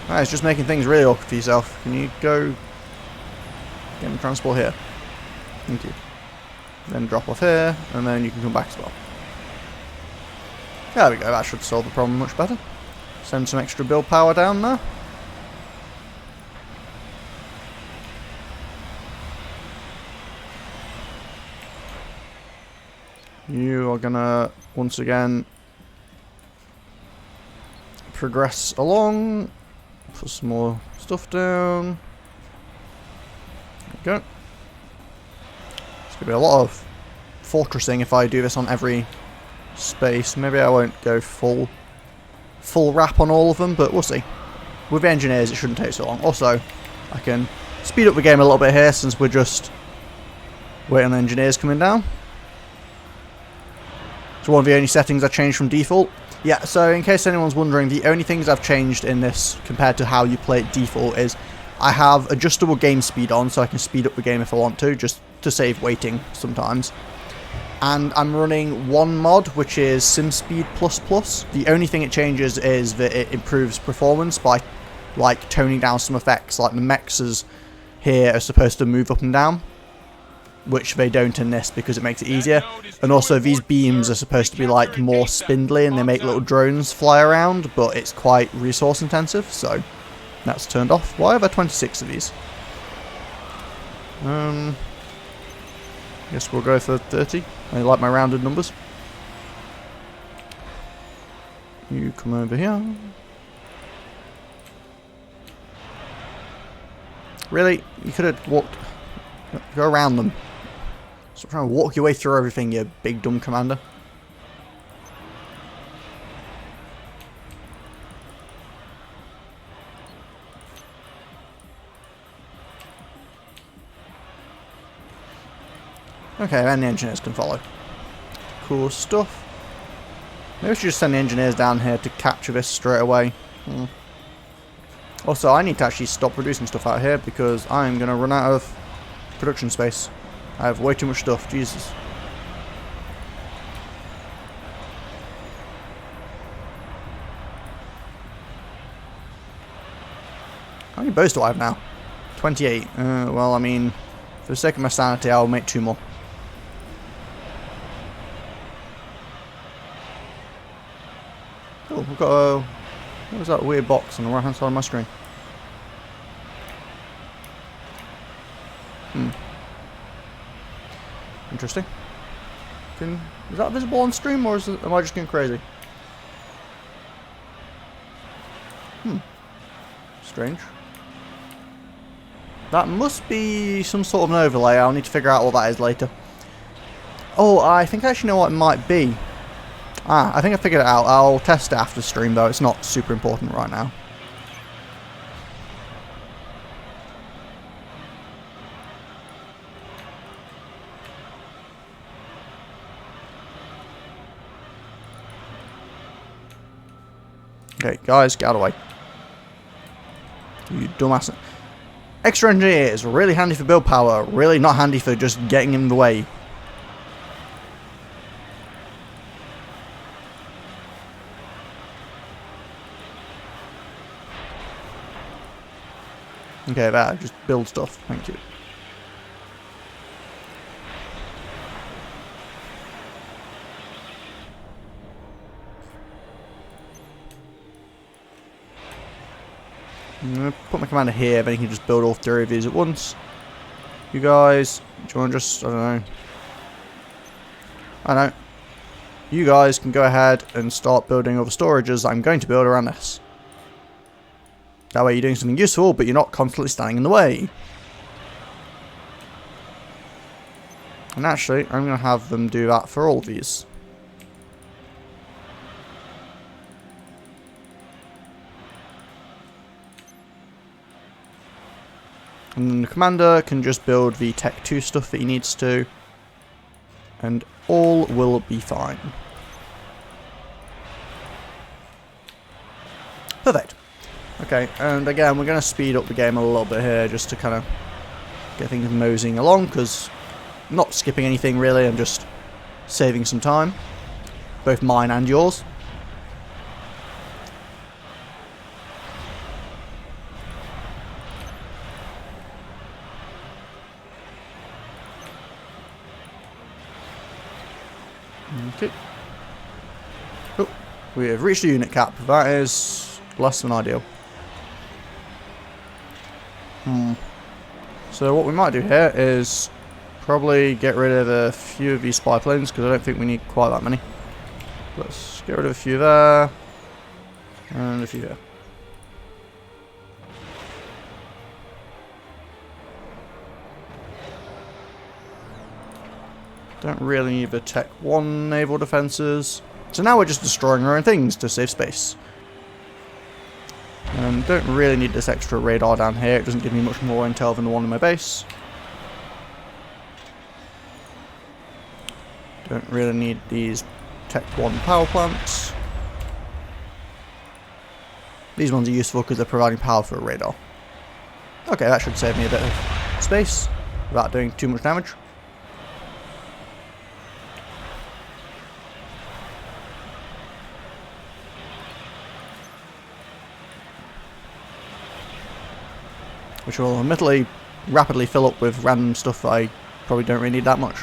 Ah, it's just making things really awkward for yourself. Can you go get the transport here? Thank you. Then drop off here, and then you can come back as well. There we go, that should solve the problem much better. Send some extra build power down there. You are gonna, once again, progress along. Put some more stuff down. There we go. It's gonna be a lot of fortressing if I do this on every space. Maybe I won't go full wrap on all of them, but we'll see. With engineers, it shouldn't take so long. Also, I can speed up the game a little bit here since we're just waiting on the engineers coming down. It's one of the only settings I changed from default. Yeah, so in case anyone's wondering, the only things I've changed in this compared to how you play it default is I have adjustable game speed on, so I can speed up the game if I want to, just to save waiting sometimes. And I'm running one mod, which is SimSpeed++. The only thing it changes is that it improves performance by, like, toning down some effects, like the mechs here are supposed to move up and down, which they don't in this because it makes it easier. And also these beams are supposed to be like more spindly and they make little drones fly around, but it's quite resource intensive, so that's turned off. Why are there 26 of these? Guess we'll go for 30. I like my rounded numbers. You come over here. Really? You could have walked... Go around them. Stop trying to walk your way through everything, you big dumb commander. Okay, and the engineers can follow. Cool stuff. Maybe we should just send the engineers down here to capture this straight away. Also, I need to actually stop producing stuff out here because I'm going to run out of production space. I have way too much stuff, Jesus. How many bows do I have now? 28. Well, I mean, for the sake of my sanity, I'll make 2 more. Oh, we've got a... What was that weird box on the right hand side of my screen? Interesting. Is that visible on stream, or am I just going crazy? Strange. That must be some sort of an overlay. I'll need to figure out what that is later. Oh, I think I actually know what it might be. Ah, I think I figured it out. I'll test it after stream, though. It's not super important right now. Okay, guys, get out of the way. You dumbass. Extra engineers, really handy for build power, really not handy for just getting in the way. Okay, there, just build stuff, thank you. I'm going to put my commander here, then he can just build all 3 of these at once. You guys, do you want to just, I don't know. I don't know. You guys can go ahead and start building other storages I'm going to build around this. That way you're doing something useful, but you're not constantly standing in the way. And actually, I'm going to have them do that for all of these. And then the commander can just build the Tech 2 stuff that he needs to. And all will be fine. Perfect. Okay, and again, we're going to speed up the game a little bit here just to kind of get things moseying along, because I'm not skipping anything really, I'm just saving some time. Both mine and yours. Okay. Oh, we have reached the unit cap. That is less than ideal. So what we might do here is probably get rid of a few of these spy planes, because I don't think we need quite that many. Let's get rid of a few there, and a few here. Don't really need the Tech 1 naval defences. So now we're just destroying our own things to save space. And don't really need this extra radar down here. It doesn't give me much more intel than the one in my base. Don't really need these Tech 1 power plants. These ones are useful because they're providing power for a radar. Okay, that should save me a bit of space without doing too much damage. Which will admittedly rapidly fill up with random stuff that I probably don't really need that much.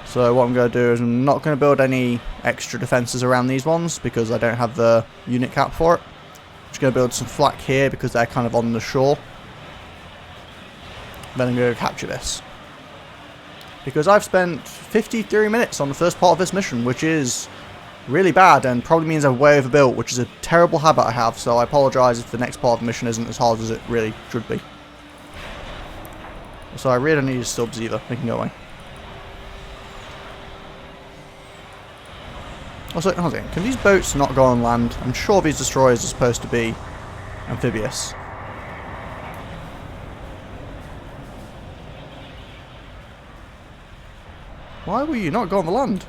So what I'm going to do is I'm not going to build any extra defences around these ones because I don't have the unit cap for it. I'm just going to build some flak here because they're kind of on the shore. Then I'm going to capture this. Because I've spent 53 minutes on the first part of this mission, which is really bad and probably means I'm way overbuilt, which is a terrible habit I have, so I apologise if the next part of the mission isn't as hard as it really should be. So I really don't need subs either, they can go away. Also, hold on, can these boats not go on land? I'm sure these destroyers are supposed to be amphibious. Why will you not go on the land?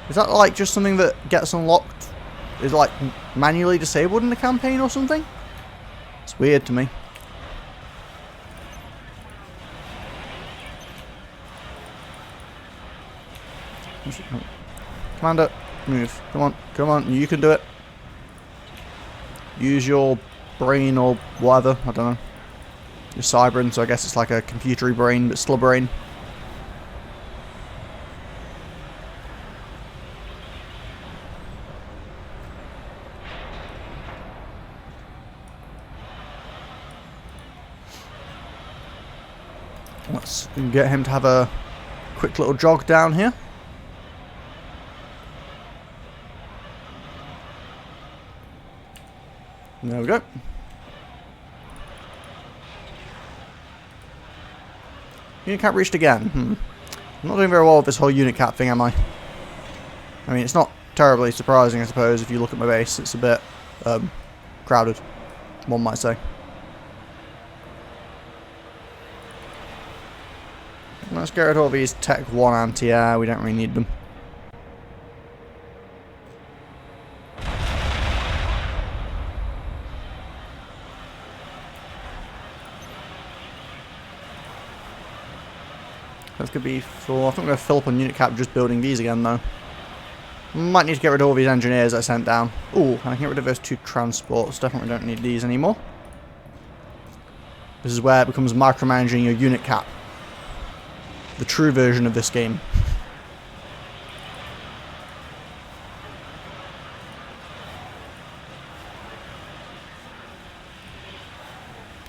Is that like just something that gets unlocked, is like manually disabled in the campaign or something? It's weird to me. Commander, move. Come on, come on, you can do it. Use your brain or whatever, I don't know. Your Cybran, so I guess it's like a computery brain, but still a brain. Let's get him to have a quick little jog down here. There we go. Unit cap reached again. I'm not doing very well with this whole unit cap thing, am I? I mean, it's not terribly surprising, I suppose, if you look at my base. It's a bit crowded, one might say. Let's get rid of all these Tech 1 anti-air, we don't really need them. That's going to be full. I think I'm going to fill up on unit cap just building these again though. Might need to get rid of all these engineers I sent down. Ooh, I can get rid of those 2 transports. Definitely don't need these anymore. This is where it becomes micromanaging your unit cap. The true version of this game.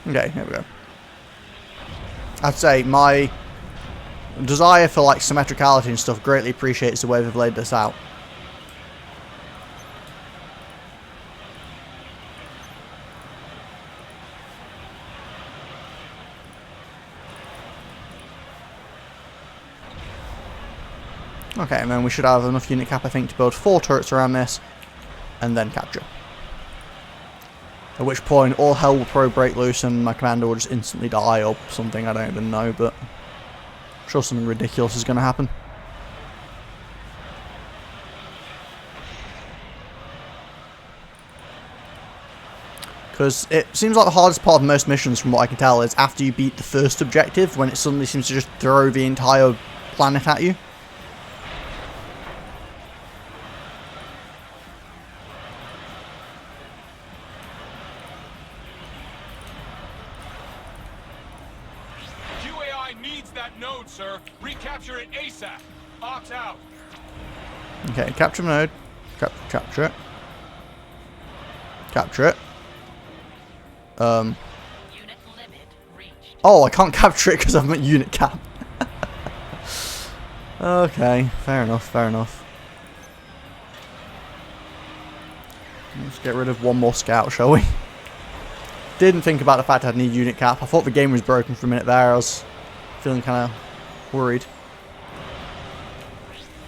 Okay, here we go. I'd say my desire for like symmetricality and stuff greatly appreciates the way they've laid this out. Okay, and then we should have enough unit cap, I think, to build 4 turrets around this, and then capture. At which point, all hell will probably break loose and my commander will just instantly die or something, I don't even know, but I'm sure something ridiculous is going to happen. Because it seems like the hardest part of most missions, from what I can tell, is after you beat the first objective, when it suddenly seems to just throw the entire planet at you. QAI needs that node, sir. Recapture it ASAP. Ops out. Okay, capture node. Capture it. Capture it. Unit limit reached. Oh, I can't capture it because I'm at unit cap. Okay, fair enough, fair enough. Let's get rid of one more scout, shall we? Didn't think about the fact I'd need unit cap. I thought the game was broken for a minute there. I was feeling kind of worried.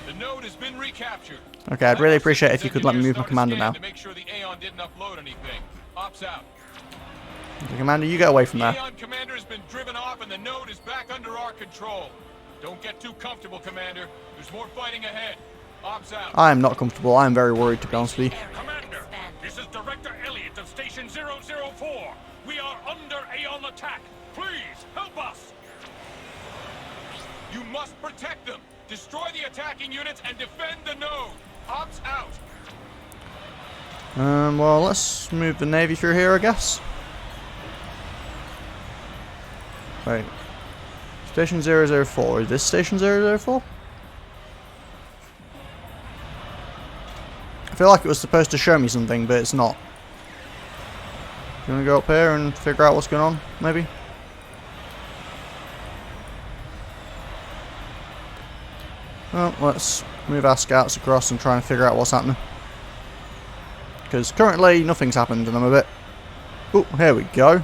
The node has been recaptured. Okay, I'd really appreciate it if you could let me move my commander now. To make sure the Aeon didn't upload anything. Ops out. Okay, commander, you get away from The there. Aeon commander has been driven off and the node is back under our control. Don't get too comfortable, Commander. There's more fighting ahead. Ops out. I am not comfortable. I am very worried, to be honest with you. Commander, this is Director Elliot of Station 004. We are under Aeon attack. Please, help us. You must protect them. Destroy the attacking units and defend the node. Ops out. Well, let's move the Navy through here, I guess. Wait. Station 004. Is this Station 004? I feel like it was supposed to show me something, but it's not. You want to go up here and figure out what's going on, maybe? Well, let's move our scouts across and try and figure out what's happening. Because currently nothing's happened and I'm a bit... Oh, here we go.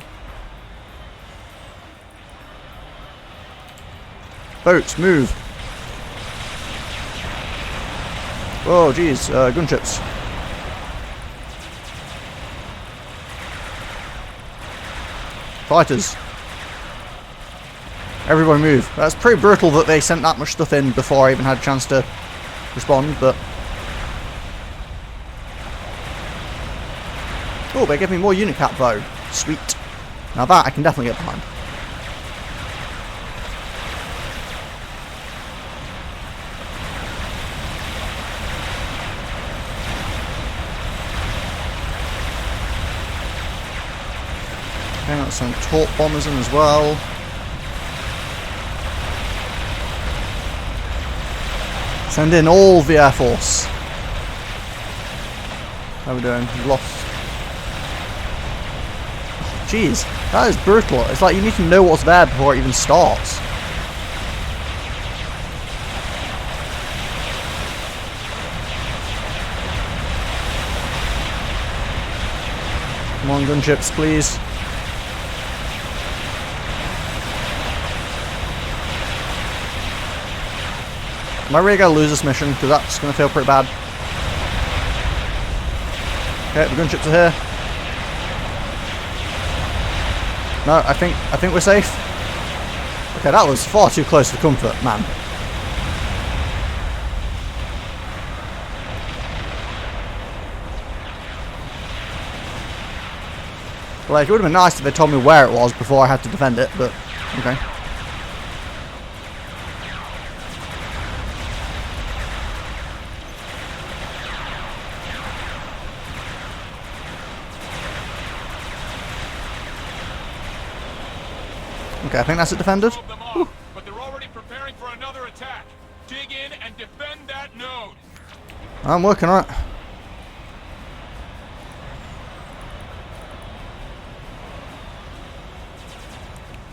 Boats, move. Oh, geez, gunships. Fighters. Everybody move. That's pretty brutal that they sent that much stuff in before I even had a chance to respond, but... Oh, they gave me more unit cap though. Sweet. Now that I can definitely get behind. Okay, got some torp bombers in as well. Send in all the Air Force. How are we doing? We've lost. Jeez, that is brutal. It's like you need to know what's there before it even starts. Come on, gunships, please. Am I really going to lose this mission? Because that's going to feel pretty bad. Okay, the gunships are here. No, I think we're safe. Okay, that was far too close for comfort, man. Like, it would have been nice if they told me where it was before I had to defend it, but okay. Okay, I think that's it defended. But they're already preparing for another attack. Dig in and defend that node. I'm working on it.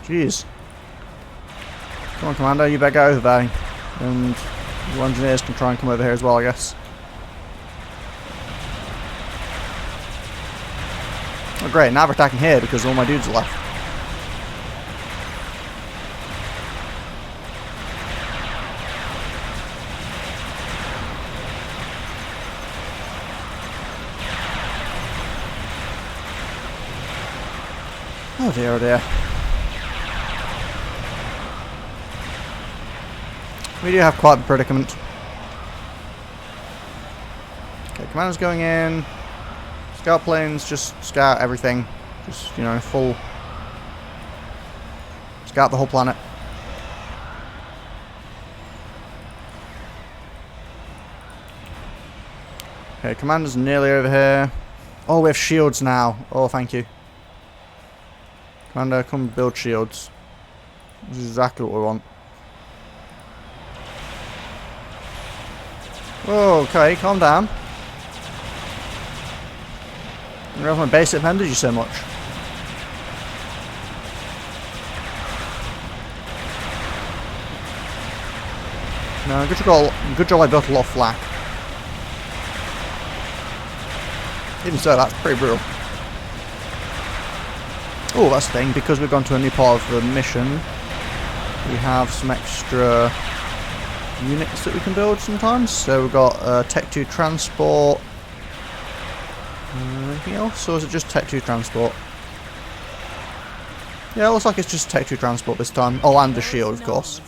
Jeez. Come on, Commander, you better get over there. And the engineers can try and come over here as well, I guess. Oh great, now we're attacking here because all my dudes are left. Oh dear, oh dear. We do have quite the predicament. Okay, commander's going in. Scout planes, just scout everything. Just, you know, full... Scout the whole planet. Okay, commander's nearly over here. Oh, we have shields now. Oh, thank you. Commander, come build shields. This is exactly what we want. Oh, okay, calm down. You have my base defended you so much. No, good job I built a lot of flak. Even so, that's pretty brutal. Oh, that's the thing, because we've gone to a new part of the mission, we have some extra units that we can build sometimes. So we've got Tech 2 Transport. Anything else, or is it just Tech 2 Transport? Yeah, it looks like it's just Tech 2 Transport this time. Oh, and the shield, of course.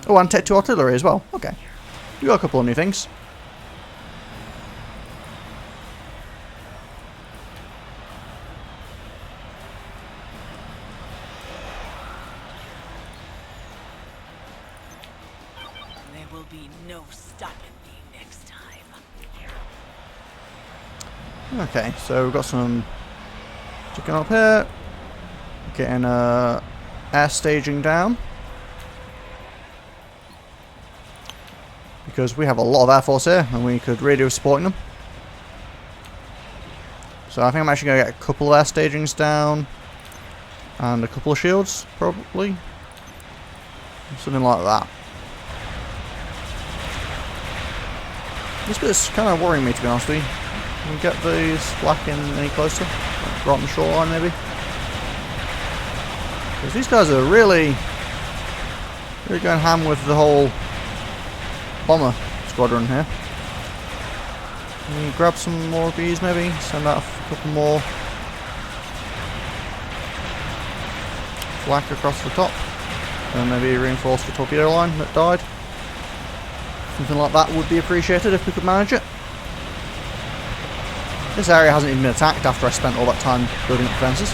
Oh, and Tech 2 Artillery as well. Okay. We got a couple of new things. There will be no stopping me next time. Okay, so we've got some chicken up here. Getting air staging down. Because we have a lot of air force here and we could really be supporting them. So I think I'm actually going to get a couple of air stagings down. And a couple of shields, probably. Something like that. This bit's kind of worrying me, to be honest with you. Can we get these black in any closer? Like right on the shoreline, maybe? Because these guys are really going ham with the whole bomber squadron here. Can we grab some more of these, maybe? Send out a couple more flak across the top. And maybe reinforce the torpedo line that died. Something like that would be appreciated if we could manage it. This area hasn't even been attacked after I spent all that time building up defences.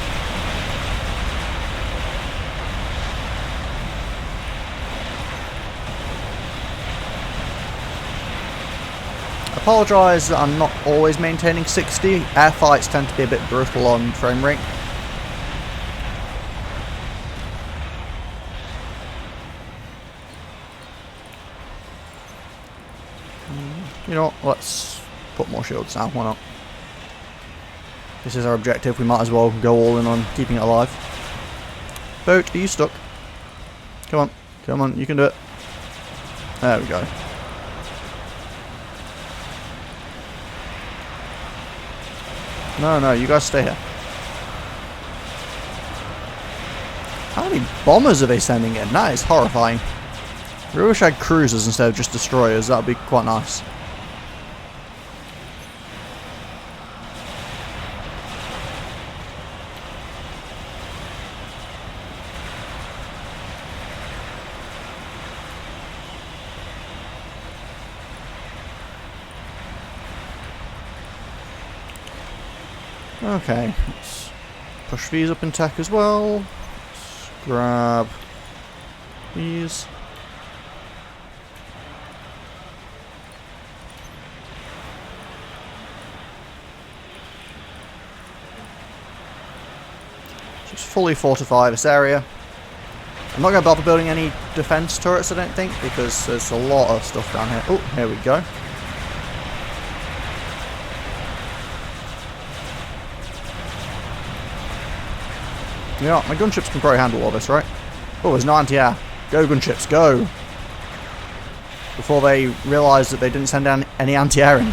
I apologise that I'm not always maintaining 60. Airfights tend to be a bit brutal on frame rate. You know what, let's put more shields down, why not? This is our objective, we might as well go all in on keeping it alive. Boat, are you stuck? Come on, you can do it. There we go. No, you guys stay here. How many bombers are they sending in? That is horrifying. I really wish I had cruisers instead of just destroyers, that would be quite nice. Okay, let's push these up in tech as well. Let's grab these. Just fully fortify this area. I'm not going to bother building any defense turrets, I don't think, because there's a lot of stuff down here. Oh, here we go. Yeah, my gunships can probably handle all this, right? Oh, there's no anti-air. Go, gunships, go! Before they realise that they didn't send down any anti-air in.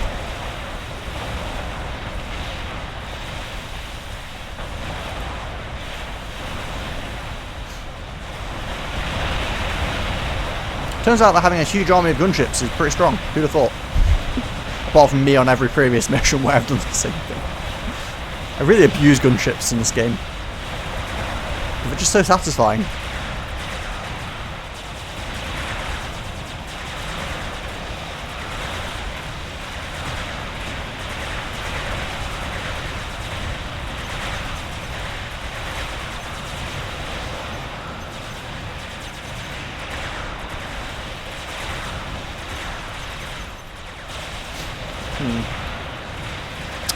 Turns out that having a huge army of gunships is pretty strong. Who'd have thought? Apart from me on every previous mission where I've done the same thing. I really abuse gunships in this game. They're just so satisfying.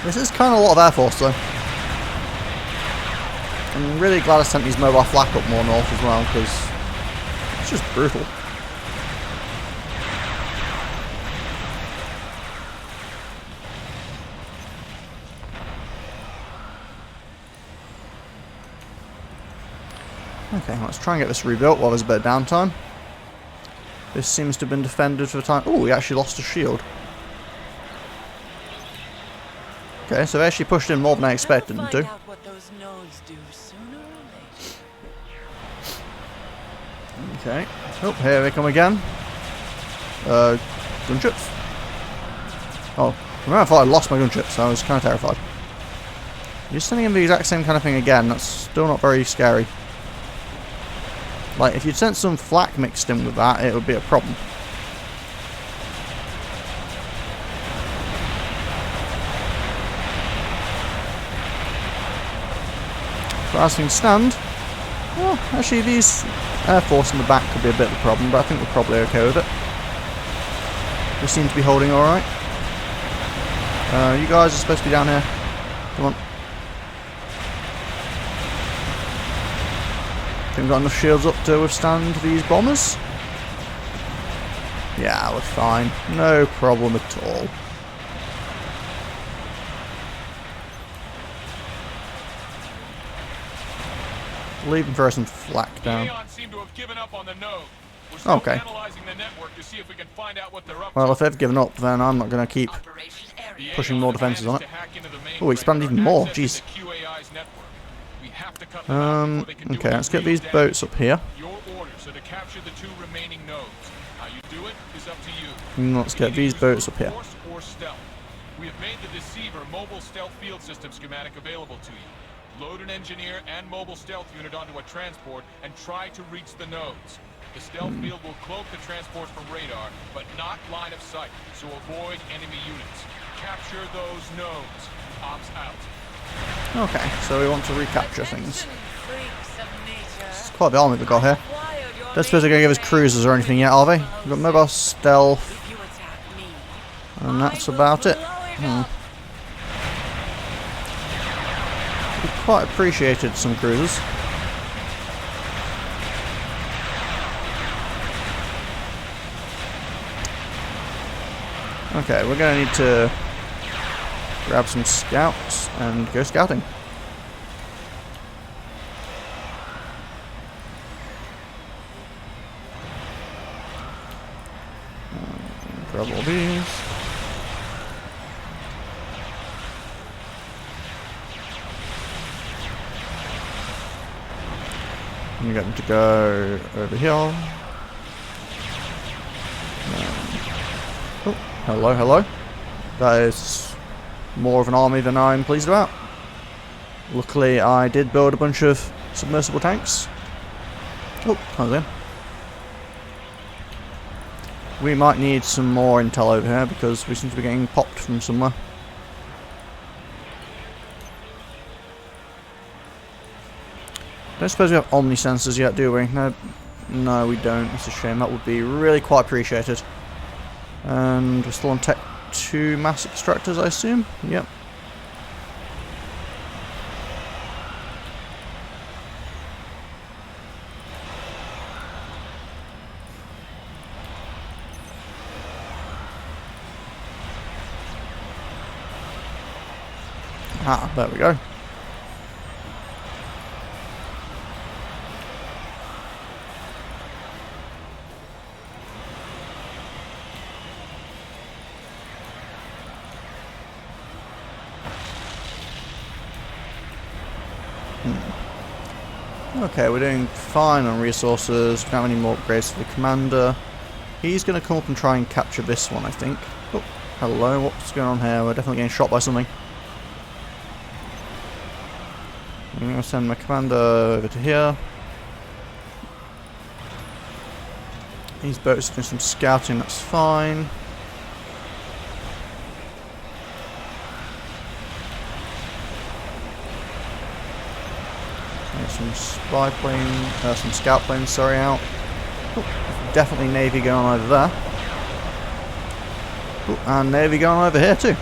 This is kind of a lot of Air Force though. I'm really glad I sent these mobile flak up more north as well, because it's just brutal. Okay, let's try and get this rebuilt while there's a bit of downtime. This seems to have been defended for the time. Oh, we actually lost a shield. Okay, so they actually pushed in more than I expected them to. Okay. Oh, here they come again. Gunships. Oh, I thought I lost my gunships, so I was kind of terrified. You're sending in the exact same kind of thing again. That's still not very scary. Like, if you'd sent some flak mixed in with that, it would be a problem. But as things stand, well, actually these Air Force in the back could be a bit of a problem, but I think we're probably okay with it. We seem to be holding alright. You guys are supposed to be down here. Come on. Think we've got enough shields up to withstand these bombers? Yeah, we're fine. No problem at all. Leave them throw some flak down. Okay. Well, if they've given up, then I'm not going to keep pushing more defences on it. Oh, expand even more. Jeez. Okay, let's get these boats up here. Let's get these boats up here. We have made the Deceiver mobile stealth field system schematic available to you. Load an engineer and mobile stealth unit onto a transport and try to reach the nodes. The stealth field will cloak the transport from radar, but not line of sight, so avoid enemy units. Capture those nodes. Ops out. Okay, so we want to recapture things. It's quite the army we've got here. Don't suppose they're going to give us cruisers or anything yet, are they? We've got mobile stealth. And that's about it. We quite appreciated some cruisers. Okay, we're going to need to grab some scouts and go scouting. Grab all these. And get them to go over here. Oh, hello, hello. That is more of an army than I'm pleased about. Luckily, I did build a bunch of submersible tanks. Oh, how's it? We might need some more intel over here because we seem to be getting popped from somewhere. Don't suppose we have Omni sensors yet, do we? No, we don't. It's a shame. That would be really quite appreciated. And we're still on Tech 2 mass extractors, I assume? Yep. Ah, there we go. Okay, we're doing fine on resources. We don't have any more upgrades for the commander. He's going to come up and try and capture this one, I think. Oh, hello, what's going on here? We're definitely getting shot by something. I'm going to send my commander over to here. These boats doing some scouting, that's fine. There's some spy plane, some scout planes, sorry, out. Ooh, definitely Navy going on over there. Ooh, and Navy going on over here too.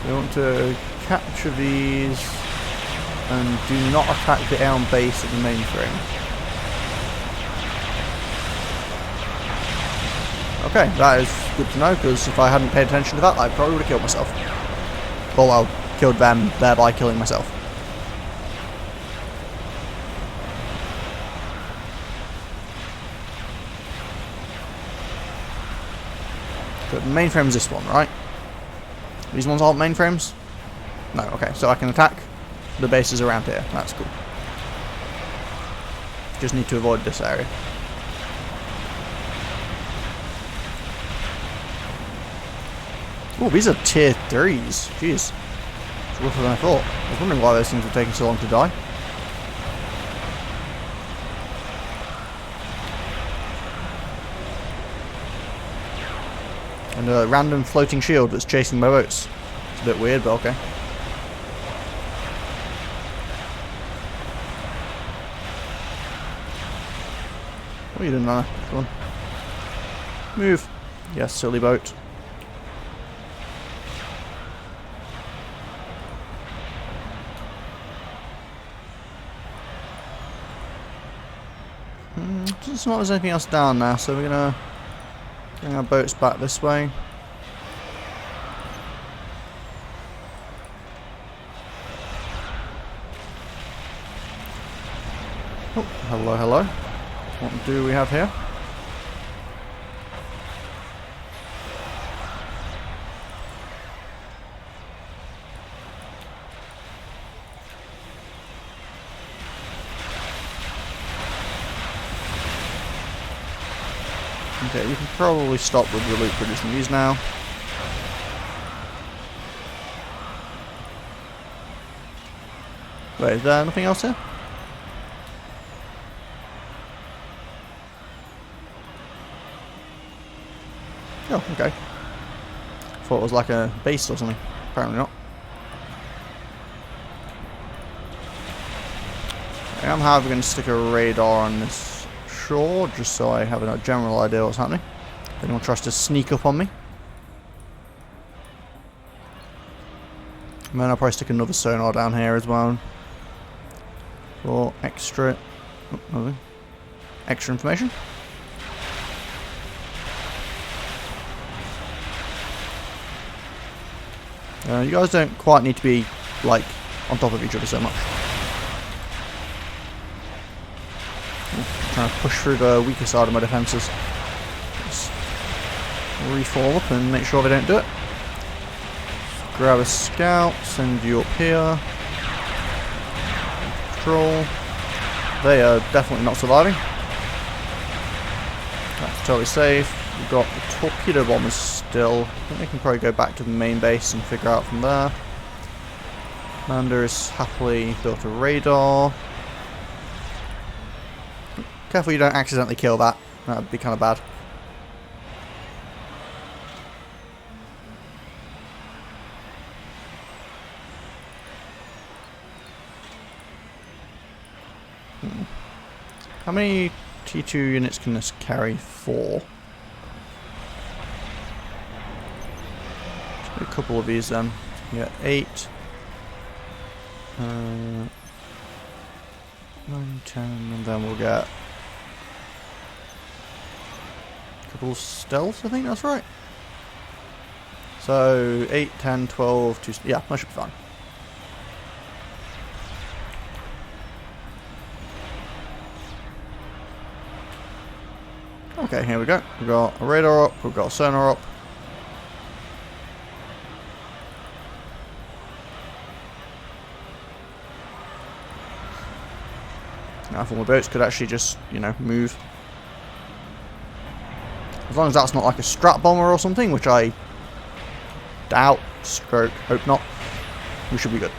We want to capture these and do not attack the air base at the mainframe. Okay, that is good to know, because if I hadn't paid attention to that, I probably would have killed myself. Or well, killed them, thereby killing myself. But the mainframe is this one, right? These ones aren't mainframes? No, okay, so I can attack the bases around here. That's cool. Just need to avoid this area. Oh, these are tier 3s. Jeez. It's rougher than I thought. I was wondering why those things were taking so long to die. And a random floating shield that's chasing my boats. It's a bit weird, but okay. What are you doing, Nana? Come on. Move. Yes, silly boat. Doesn't seem like there's anything else down now, so we're gonna bring our boats back this way. Oh, hello, hello. What do we have here? Okay, you can probably stop with the loot producing these now. Wait, is there nothing else here? Oh, okay. Thought it was like a base or something. Apparently not. I'm however going to stick a radar on this shore, just so I have a general idea what's happening. If anyone tries to sneak up on me. And then I'll probably stick another sonar down here as well. For extra... Oh, nothing. Extra information. You guys don't quite need to be, like, on top of each other so much. Trying to push through the weaker side of my defences. Just reform up and make sure they don't do it. Grab a scout, send you up here. Patrol. They are definitely not surviving. That's totally safe. We've got the torpedo bombers still. I think they can probably go back to the main base and figure out from there. Commander has happily built a radar. Careful you don't accidentally kill that. That would be kind of bad. How many T2 units can this carry? 4. A couple of these then. Yeah, 8. 9, 10, and then we'll get a couple of stealths, I think that's right. So 8, 10, 12, 2, yeah, that should be fine. Okay, here we go. We've got a radar up, we've got a sonar up. Now, if all my boats could actually just, you know, move. As long as that's not like a strat bomber or something, which I doubt Stroke. Hope not. We should be good.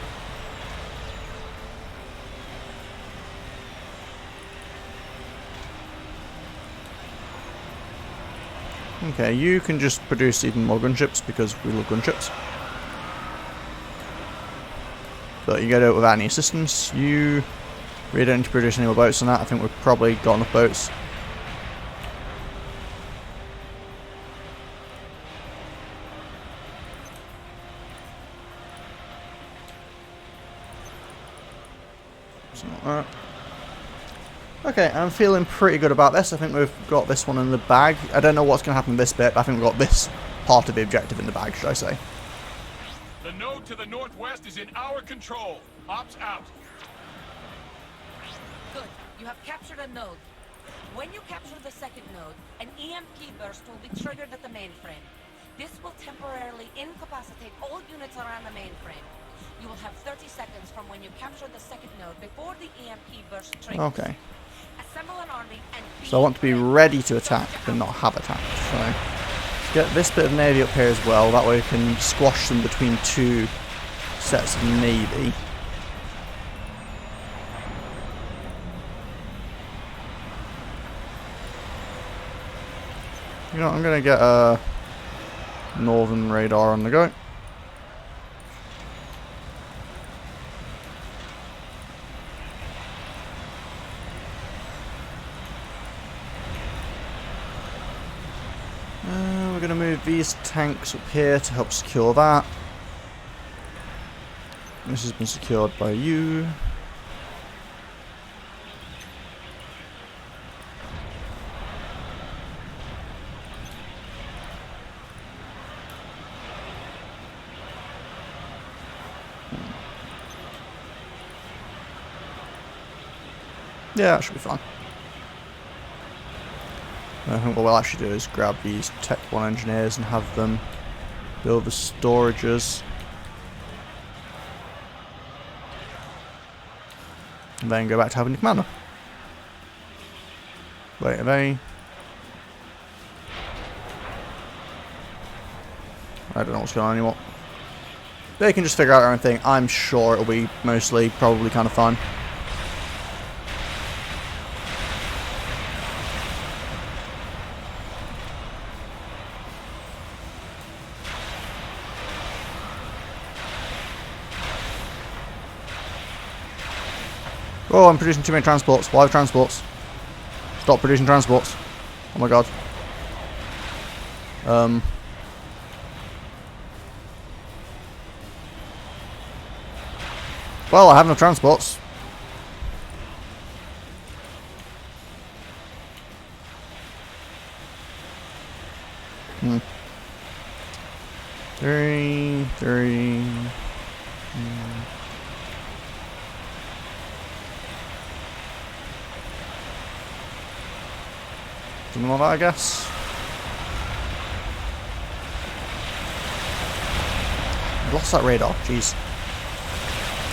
Okay, you can just produce even more gunships because we love gunships. But you get out without any assistance. You really don't need to produce any more boats than that. I think we've probably got enough boats. Okay, I'm feeling pretty good about this. I think we've got this one in the bag. I don't know what's going to happen with this bit, but I think we've got this part of the objective in the bag, should I say. The node to the northwest is in our control. Ops out. Good. You have captured a node. When you capture the second node, an EMP burst will be triggered at the mainframe. This will temporarily incapacitate all units around the mainframe. You will have 30 seconds from when you capture the second node before the EMP burst triggers. Okay. Assemble an army and So I want to be ready to attack, but not have attacked. So let's get this bit of navy up here as well. That way we can squash them between two sets of navy. You know, I'm gonna get a northern radar on the go. We're going to move these tanks up here to help secure that. This has been secured by you. Yeah, that should be fine. I think what we'll actually do is grab these Tech 1 engineers and have them build the storages. And then go back to having the commander. Wait, are they... I don't know what's going on anymore. They can just figure out their own thing. I'm sure it'll be mostly probably kind of fun. Oh, I'm producing too many transports. Why transports? Stop producing transports. Oh my god. Well, I have no transports. Three. Something like that, I guess. I've lost that radar, jeez.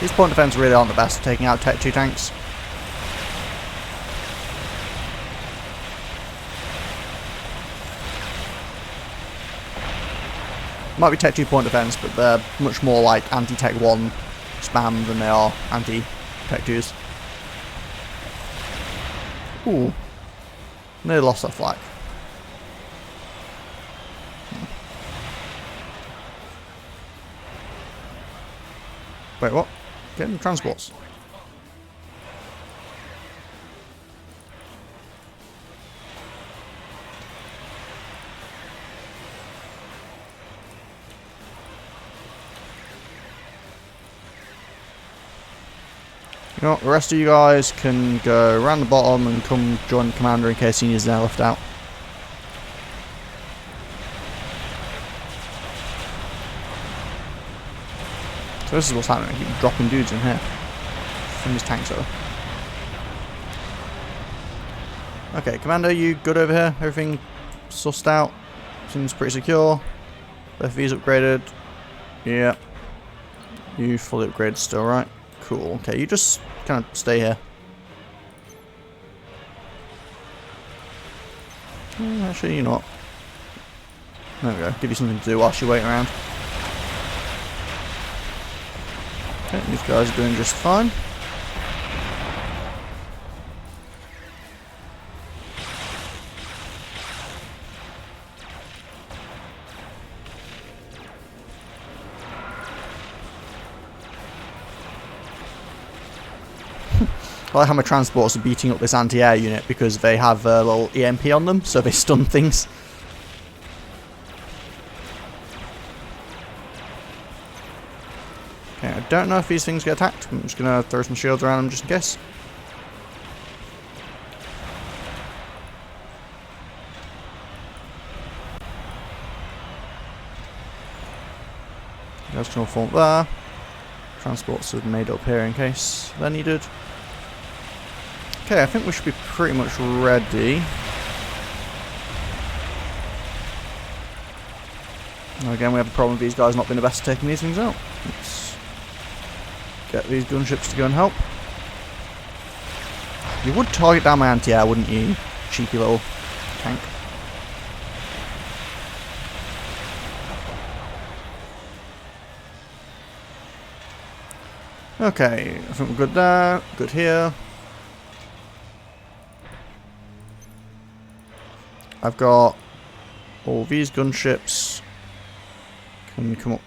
These point defense really aren't the best at taking out Tech 2 tanks. Might be Tech 2 point defense, but they're much more like anti-Tech 1 spam than they are anti-Tech 2s. Ooh. They lost that flag. Wait, what? Getting transports. You know what, the rest of you guys can go around the bottom and come join the commander in case he needs their left out. So this is what's happening, I keep dropping dudes in here. From these tanks over. Okay, commander, you good over here? Everything sussed out? Seems pretty secure. Both of these upgraded. Yeah. You fully upgraded still, right? Cool. Okay, you just kind of stay here. Actually, you know what? There we go. Give you something to do whilst you wait around. Okay, these guys are doing just fine. I like how my transports are beating up this anti-air unit because they have a little EMP on them, so they stun things. Okay, I don't know if these things get attacked. I'm just going to throw some shields around them just in case. Guys can all fall there. Transports are made up here in case they're needed. Okay, I think we should be pretty much ready. Now again, we have a problem with these guys not being the best at taking these things out. Let's get these gunships to go and help. You would target down my anti-air, wouldn't you? Cheeky little tank. Okay, I think we're good there, good here. I've got all these gunships can come up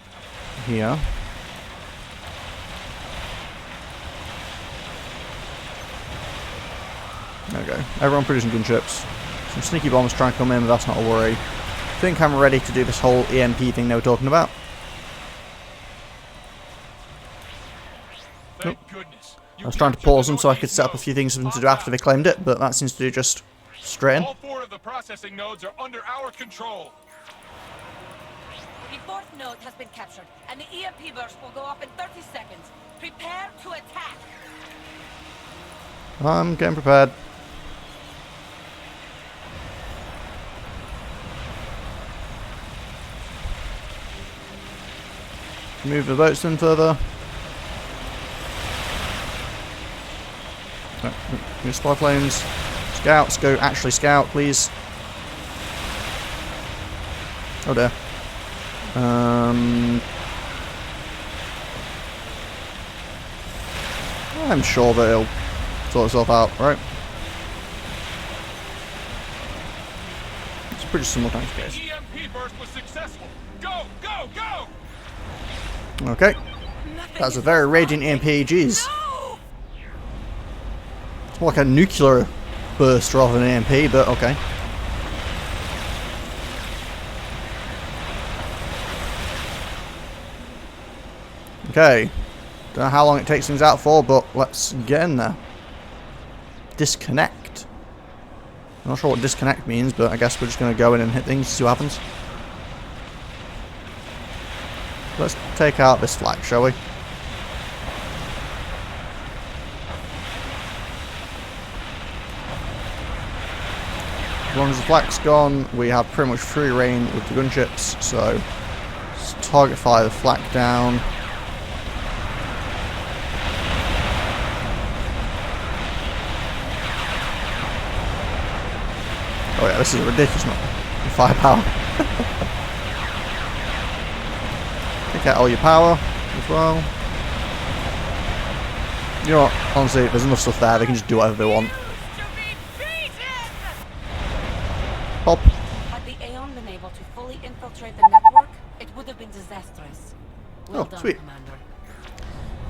here. There we go. Everyone producing gunships. Some sneaky bombers trying to come in, but that's not a worry. I think I'm ready to do this whole EMP thing they were talking about. Thank goodness. I was trying to pause them so I could set up a few things for them to do after they claimed it, but that seems to do just straight in. All 4 of the processing nodes are under our control. The 4th node has been captured, and the EMP burst will go off in 30 seconds. Prepare to attack. I'm getting prepared. Move the boats in further. New spy planes. Scouts, go actually scout, please. Oh dear. I'm sure that it'll sort itself out, right? It's pretty similar time to case. The EMP burst was successful. Go, go, go! Okay. That's a very radiant EMP, jeez. No! It's more like a nuclear burst rather than an EMP, but okay. Okay. Don't know how long it takes things out for, but let's get in there. Disconnect. I'm not sure what disconnect means, but I guess we're just going to go in and hit things, see what happens. Let's take out this flag, shall we? As long as the flag's gone, we have pretty much free reign with the gunships, so let's target fire the flak down. Oh yeah, this is ridiculous, not firepower. Take out all your power as well. You know what, honestly, there's enough stuff there, they can just do whatever they want. Pop. Had the Aeon been able to fully infiltrate the network, it would have been disastrous. Well done, sweet. Commander.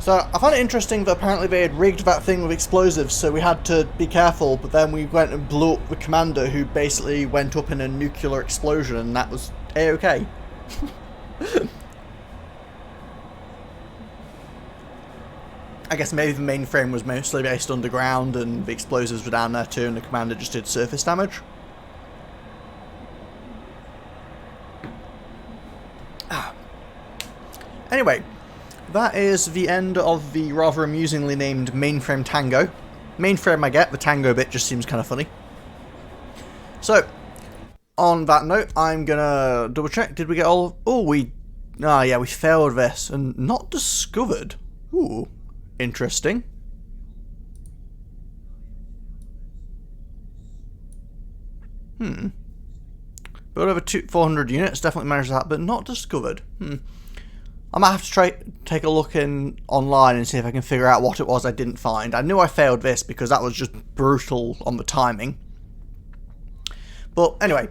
So, I found it interesting that apparently they had rigged that thing with explosives, so we had to be careful, but then we went and blew up the commander who basically went up in a nuclear explosion, and that was A-okay. I guess maybe the mainframe was mostly based underground, and the explosives were down there too, and the commander just did surface damage. Anyway, that is the end of the rather amusingly named Mainframe Tango. Mainframe I get, the Tango bit just seems kind of funny. So, on that note, I'm gonna double check. Did we get all... Oh, yeah, we failed this. And not discovered. Ooh, interesting. But over 400 units, definitely managed that, but not discovered. I might have to take a look online and see if I can figure out what it was I didn't find. I knew I failed this because that was just brutal on the timing. But anyway,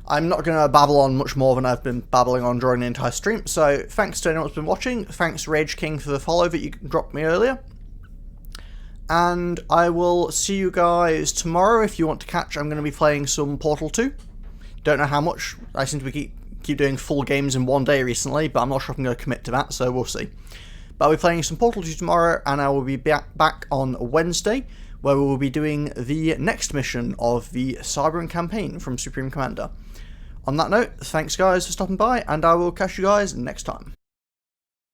I'm not going to babble on much more than I've been babbling on during the entire stream. So thanks to anyone who's been watching. Thanks Rage King for the follow that you dropped me earlier. And I will see you guys tomorrow if you want to catch. I'm going to be playing some Portal 2. Don't know how much. I seem to keep doing full games in one day recently, but I'm not sure if I'm going to commit to that, so we'll see. But I'll be playing some Portal 2 tomorrow, and I will be back on Wednesday, where we will be doing the next mission of the Cybran campaign from Supreme Commander. On that note, thanks guys for stopping by, and I will catch you guys next time.